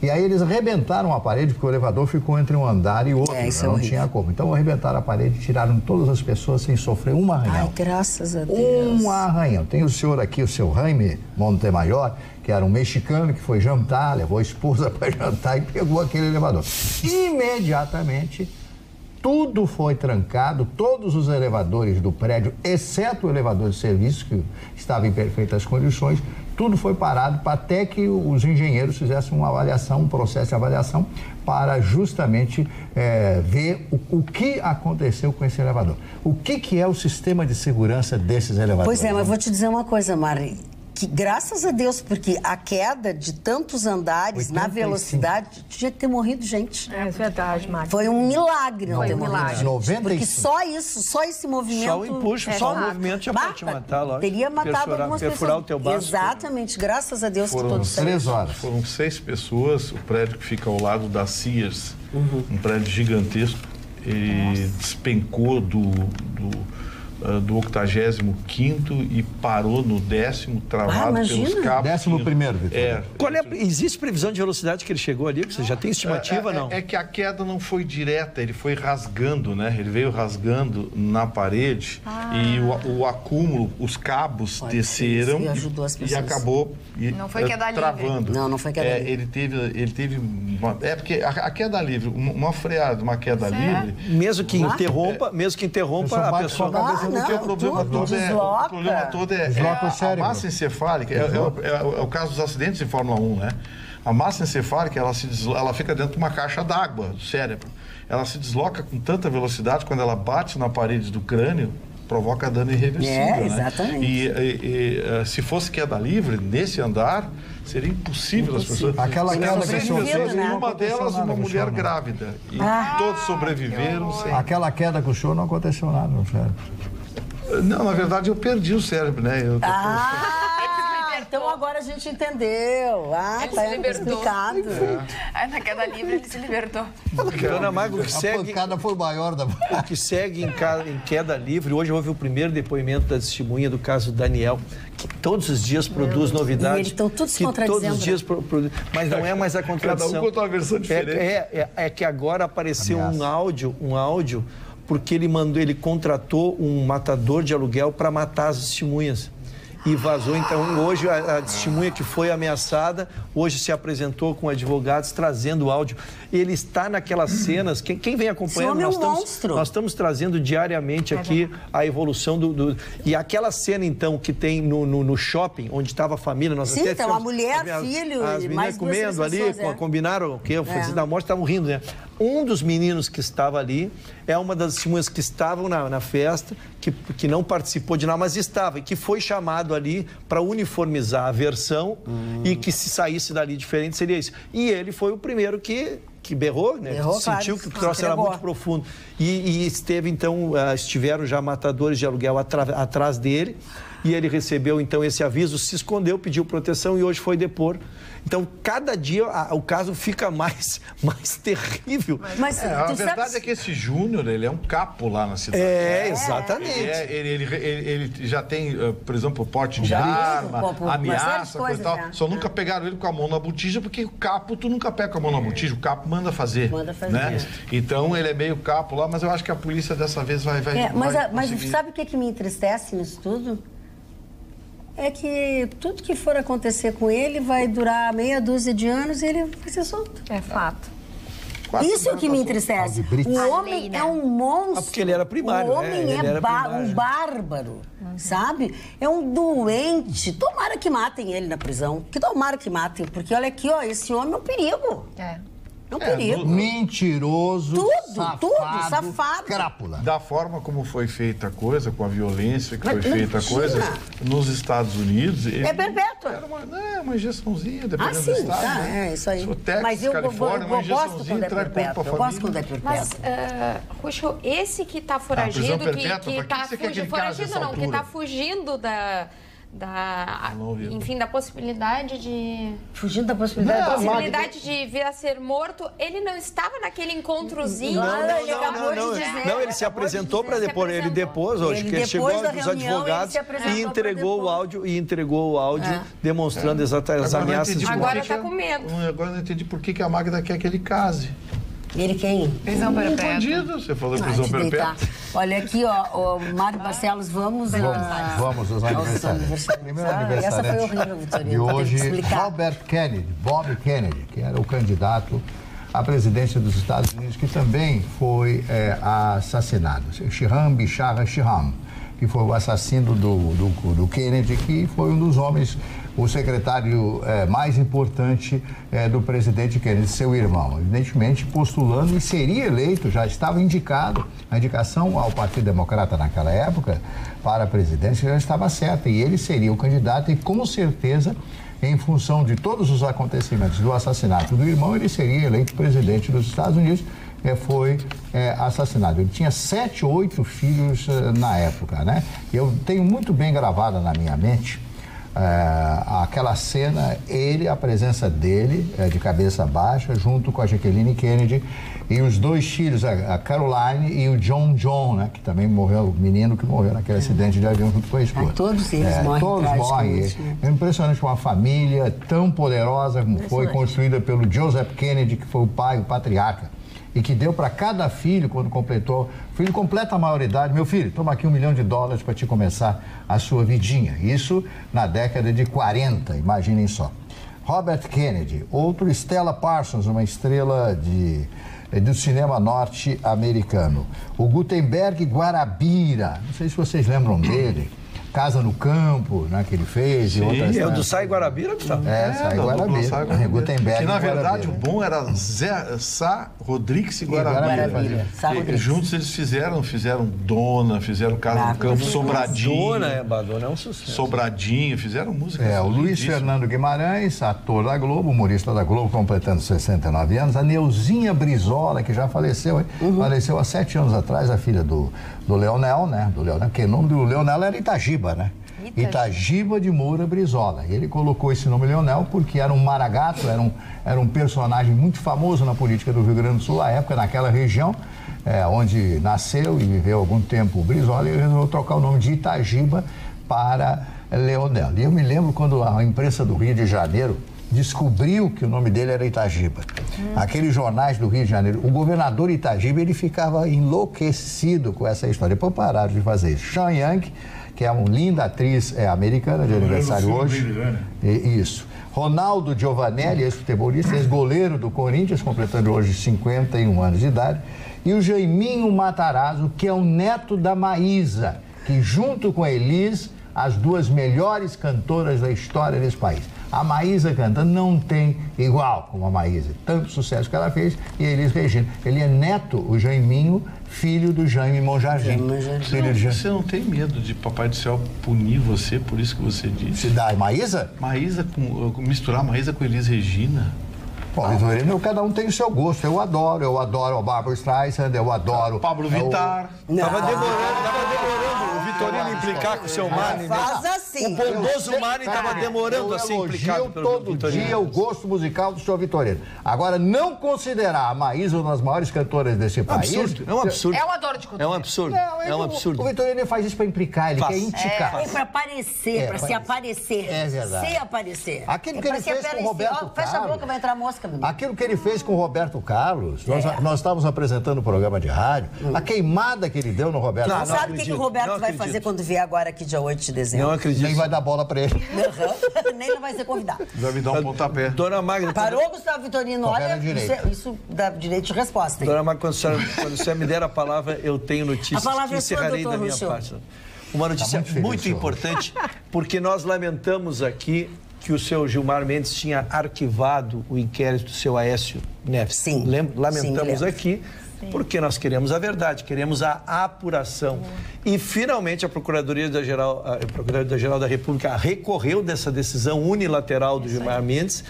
E aí eles arrebentaram a parede, porque o elevador ficou entre um andar e outro, não tinha como. Então arrebentaram a parede, tiraram todas as pessoas sem sofrer um arranhão. Ai, graças a Deus. Um arranhão. Tem o senhor aqui, o seu Jaime Montemayor, que era um mexicano que foi jantar, levou a esposa para jantar e pegou aquele elevador. Imediatamente, tudo foi trancado, todos os elevadores do prédio, exceto o elevador de serviço, que estava em perfeitas condições, tudo foi parado até que os engenheiros fizessem uma avaliação, um processo de avaliação, para justamente ver o que aconteceu com esse elevador. O que é o sistema de segurança desses elevadores? Pois é, mas vou te dizer uma coisa, Mari, que graças a Deus, porque a queda de tantos andares 85. Na velocidade, tinha que ter morrido gente. É verdade, Mari. Foi um milagre não ter morrido. 95. Porque só isso, só esse movimento... Só o empuxo, só o movimento já pode te matar, lógico. Teria matado algumas perfurar pessoas. O teu baço. Exatamente, graças a Deus que Foram todos saíram. 3 horas. Foram 6 pessoas, o prédio que fica ao lado da Sears, um prédio gigantesco, e despencou do 85º e parou no 10º, travado pelos cabos. 11º, Vitor. Existe previsão de velocidade que ele chegou ali? Você já tem estimativa, não? É que a queda não foi direta, ele foi rasgando, né? Ele veio rasgando na parede e o acúmulo, os cabos desceram e acabou não foi queda travando. Não foi queda livre. Ele teve uma, porque a queda livre, uma freada, uma queda livre... Mesmo que interrompa, a pessoa... Porque o problema todo é a massa encefálica, é o caso dos acidentes de Fórmula 1, né? A massa encefálica, ela fica dentro de uma caixa d'água do cérebro. Ela se desloca com tanta velocidade, quando ela bate na parede do crânio, provoca dano irreversível. Exatamente. E se fosse queda livre, nesse andar, seria impossível as pessoas... Aquela queda que o senhor fez, uma delas, uma mulher grávida. E todos sobreviveram sem... Aquela queda com o senhor não aconteceu nada no cérebro. Não, na verdade eu perdi o cérebro, né? Então agora a gente entendeu. Ele se libertou. Explicado. Na queda livre ele se libertou. Dona Mago, A pancada foi maior da... O que segue em queda livre, hoje houve o primeiro depoimento da testemunha do caso Daniel, que todos os dias produz novidades. E eles estão todos se contradizendo. Todos os dias produz, mas não é mais a contradição. Cada um conta uma versão diferente. É que agora apareceu um áudio, porque ele contratou um matador de aluguel para matar as testemunhas. E vazou, então, hoje a testemunha que foi ameaçada, hoje se apresentou com advogados trazendo o áudio. Ele está naquelas cenas, quem vem acompanhando, nós estamos trazendo diariamente aqui a evolução E aquela cena, então, que tem no shopping, onde estava a família... Sim, então, a mulher, filho, as meninas comendo ali, combinaram o quê? O Francisco da Morte, estavam rindo, né? Um dos meninos que estava ali é uma das testemunhas que estavam na festa, que não participou de nada, mas estava, e que foi chamado ali para uniformizar a versão e que se saísse dali diferente seria isso. E ele foi o primeiro que berrou, né? Sentiu que o troço era muito profundo. E esteve, então, estiveram já matadores de aluguel atrás dele. e ele recebeu então esse aviso, se escondeu, pediu proteção e hoje foi depor. Então, cada dia o caso fica mais terrível. Mas a verdade é que esse Júnior, ele é um capo lá na cidade. Exatamente. Ele já tem, por exemplo, porte de arma, ameaça, coisa e tal. Só nunca pegaram ele com a mão na botija, porque o capo, tu nunca pega com a mão na botija, o capo manda fazer. Né? Então, ele é meio capo lá, mas eu acho que a polícia dessa vez vai mas sabe o que me entristece nisso tudo? É que tudo que for acontecer com ele vai durar meia dúzia de anos e ele vai ser solto. É fato. Isso é o que me entristece. O homem é um monstro. Porque ele era primário, O homem um bárbaro, sabe? É um doente. Tomara que matem ele na prisão. Tomara que matem. Porque olha aqui, esse homem é um perigo. É um perigo. Mentiroso, safado. Crápula. Da forma como foi feita a coisa, com a violência que foi feita a coisa, nos Estados Unidos... É perpétua. Era uma injeçãozinha, dependendo do estado. É isso aí. Texas, mas eu Califórnia, uma injeçãozinha gosto quando é perpétua. Eu gosto quando é perpétua. Mas, Ruxo, esse que está foragido, que está fugindo... Foragido não, que está fugindo da possibilidade de... Fugindo da possibilidade? Da possibilidade de vir a ser morto. Ele não estava naquele encontrozinho? Não, ele se apresentou para depor. Ele depôs hoje, que ele chegou aos advogados e entregou o áudio demonstrando exatamente as ameaças de morte. Agora está com medo. Agora eu não entendi por que a Magda quer que ele case. Ele quem? Prisão perpétua. Bandido, você falou prisão perpétua. Olha aqui, o Mário Barcelos, vamos aos aniversários. Primeiro aniversário de hoje, Bob Kennedy, que era o candidato à presidência dos Estados Unidos, que também foi assassinado. Shiham Bishara Shiham, que foi o assassino do Kennedy, que foi um dos homens, o secretário mais importante do presidente Kennedy, seu irmão. Evidentemente, postulando e seria eleito, já estava indicado, a indicação ao Partido Democrata naquela época para a presidência já estava certa, e ele seria o candidato e, com certeza, em função de todos os acontecimentos do assassinato do irmão, ele seria eleito presidente dos Estados Unidos. Foi assassinado. Ele tinha 7 ou 8 filhos na época, né? Eu tenho muito bem gravada na minha mente aquela cena, a presença dele, de cabeça baixa, junto com a Jacqueline Kennedy e os 2 filhos, a Caroline e o John, né? Que também morreu, o menino que morreu naquele acidente de avião junto com a esposa. Todos eles morrem. Todos morrem. É impressionante uma família tão poderosa como foi construída pelo Joseph Kennedy, que foi o pai, o patriarca, e que deu para cada filho, quando completou, o filho completa a maioridade, meu filho, toma aqui $1 milhão para te começar a sua vidinha. Isso na década de 40, imaginem só. Robert Kennedy, outro, Stella Parsons, uma estrela do cinema norte-americano. O Gutenberg Guarabira, não sei se vocês lembram dele. Casa no Campo, né, que ele fez. Sim, e outras, é o do Sai Guarabira, Gustavo. Sai Guarabira. Gutenberg. Que, na verdade, o bom era Sá Rodrigues e Guarabira. Juntos eles fizeram Dona, fizeram Casa no Campo, Sobradinho. Dona é um sucesso. Sobradinho, fizeram música. O Luiz Fernando Guimarães, ator da Globo, humorista da Globo, completando 69 anos. A Neuzinha Brizola, que já faleceu, faleceu há 7 anos atrás, a filha do Leonel, né? Porque o nome do Leonel era Itagiba, né? Itagiba de Moura Brizola. Ele colocou esse nome Leonel porque era um maragato, era um personagem muito famoso na política do Rio Grande do Sul, à época, naquela região, onde nasceu e viveu algum tempo o Brizola, e ele resolveu trocar o nome de Itagiba para Leonel. E eu me lembro quando a imprensa do Rio de Janeiro descobriu que o nome dele era Itagiba. Aqueles jornais do Rio de Janeiro, o governador Itagiba, ele ficava enlouquecido com essa história. Depois pararam de fazer isso. Sean Young, que é uma linda atriz americana, de aniversário hoje. Isso. Ronaldo Giovanelli, ex-futebolista, ex-goleiro do Corinthians, completando hoje 51 anos de idade. E o Jaiminho Matarazzo, que é o neto da Maísa, que junto com a Elis, as 2 melhores cantoras da história desse país. A Maísa cantando não tem igual como a Maísa. Tanto sucesso que ela fez, e a Elis Regina. Ele é neto, o Jaiminho, filho do Jaime Monjardim. Você não tem medo de Papai do Céu punir você por isso que você disse? Se dá Maísa? Misturar Maísa com Elis Regina? Bom, cada um tem o seu gosto. Eu adoro a Barbra Streisand, eu adoro... Pablo Vittar. Tava demorando. O Vitorino implicar com o seu Mani, né? Faz assim. O bondoso Mani estava demorando a ser implicado pelo todo Vitorino. dia o gosto musical do senhor Vitorino. Agora, não considerar a Maísa uma das maiores cantoras desse país... É um absurdo. É uma dor de cotovelo. É um absurdo. Não, É um absurdo. O Vitorino faz isso pra implicar, ele quer indicar. É pra aparecer, pra se aparecer. É verdade. Se aparecer. Aquilo que ele fez com o Roberto Carlos. Fecha a boca, vai entrar mosca, menino. Aquilo que ele fez com o Roberto Carlos, nós estávamos apresentando o programa de rádio, a queimada que ele deu no Roberto Carlos. Não sabe o que o Roberto vai fazer quando vier agora aqui dia 8 de dezembro? Não acredito. Nem vai dar bola pra ele. Nem vai ser convidado. Vai me dar um pontapé. Dona Magda... Parou, Gustavo Vitorino? Olha, isso dá direito de resposta. Dona Magda, quando a senhora me der a palavra, eu tenho notícias que encerrarei da minha parte. Uma notícia muito importante, porque nós lamentamos aqui que o seu Gilmar Mendes tinha arquivado o inquérito do seu Aécio Neves. Sim. Lamentamos aqui, porque nós queremos a verdade, queremos a apuração. E, finalmente, a Procuradoria-Geral da República recorreu dessa decisão unilateral do Gilmar Mendes,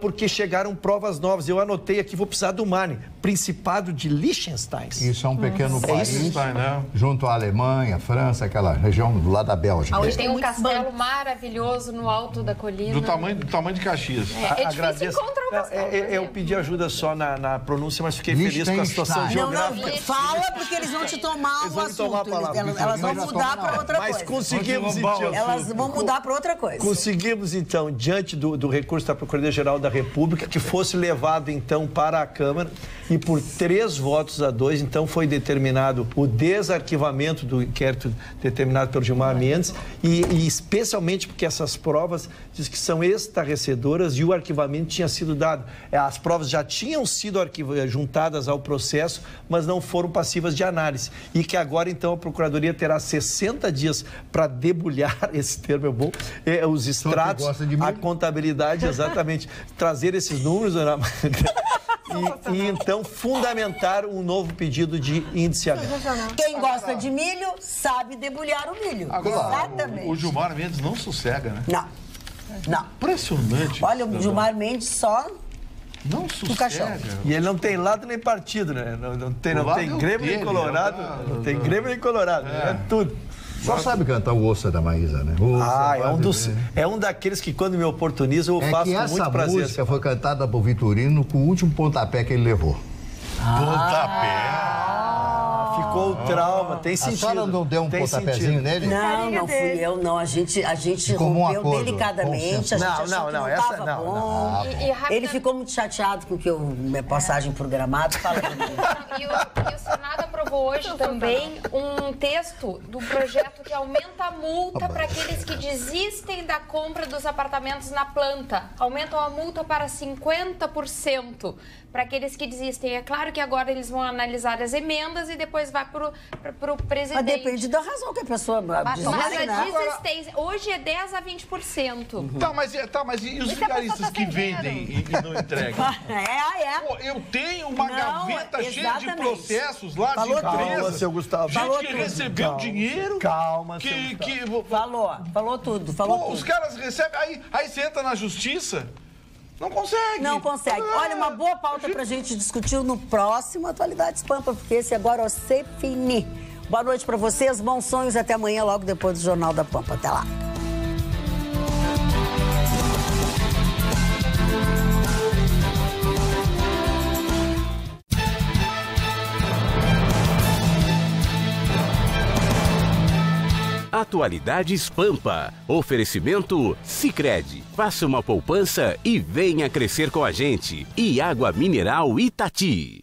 porque chegaram provas novas. Eu anotei aqui, vou precisar do Mani. Principado de Liechtenstein. Isso é um pequeno país, né? junto à Alemanha, França, aquela região do lado da Bélgica. Hoje tem um castelo maravilhoso no alto da colina. Do tamanho de Caxias. É difícil encontrar o castelo. Eu pedi ajuda só na pronúncia, mas fiquei feliz com a situação geográfica. Não, fala porque eles vão te tomar o assunto. Elas vão mudar para outra coisa. Mas conseguimos, então. Elas vão mudar para outra coisa. Conseguimos, então, diante do recurso da Procuradoria-Geral da República, que fosse levado, então, para a Câmara e por 3-2, então, foi determinado o desarquivamento do inquérito determinado pelo Gilmar Mendes e especialmente porque essas provas diz que são estarrecedoras e o arquivamento tinha sido dado. As provas já tinham sido juntadas ao processo, mas não foram passivas de análise. E que agora, então, a Procuradoria terá 60 dias para debulhar, esse termo é bom, os extratos, a contabilidade, exatamente, trazer esses números, Ana Magda, e então fundamentar um novo pedido de indiciamento. Quem gosta de milho sabe debulhar o milho. Agora, exatamente. O Gilmar Mendes não sossega, né? Não. Impressionante. Olha, o Gilmar Mendes só não sossega. E ele não tem lado nem partido, né? Não tem Grêmio nem Colorado. Não tem Grêmio nem Colorado. É tudo. Só sabe cantar o Ossa da Maísa, né? É um daqueles que, quando me oportuniza, eu faço com muito prazer. Essa música foi cantada por Vitorino com o último pontapé que ele levou. Pontapé? Ficou o trauma, tem sentido. A senhora não deu um pontapézinho nele? Não fui eu, não. A gente rompeu delicadamente, a gente achou que não estava bom. Ele ficou muito chateado com que minha passagem por Gramado. Fala e o Senado aprovou hoje também um texto do projeto que aumenta a multa para aqueles que desistem da compra dos apartamentos na planta. Aumentam a multa para 50% para aqueles que desistem. É claro que agora eles vão analisar as emendas e depois vai para o presidente. Mas depende da razão que a pessoa desiste, mas a desistência, hoje é 10% a 20%. Mas e os vigaristas que vendem e não entregam? Pô, eu tenho uma gaveta cheia de processos lá de empresas. Calma, seu Gustavo. Gente que recebeu dinheiro. Calma, seu Gustavo. Falou tudo. Os caras recebem, aí você entra na justiça. Não consegue. Olha, uma boa pauta pra gente discutir no próximo Atualidades Pampa, porque esse agora é o CFini. Boa noite pra vocês, bons sonhos, até amanhã, logo depois do Jornal da Pampa. Até lá. Atualidades Pampa. Oferecimento Sicredi. Faça uma poupança e venha crescer com a gente. E água mineral Itati.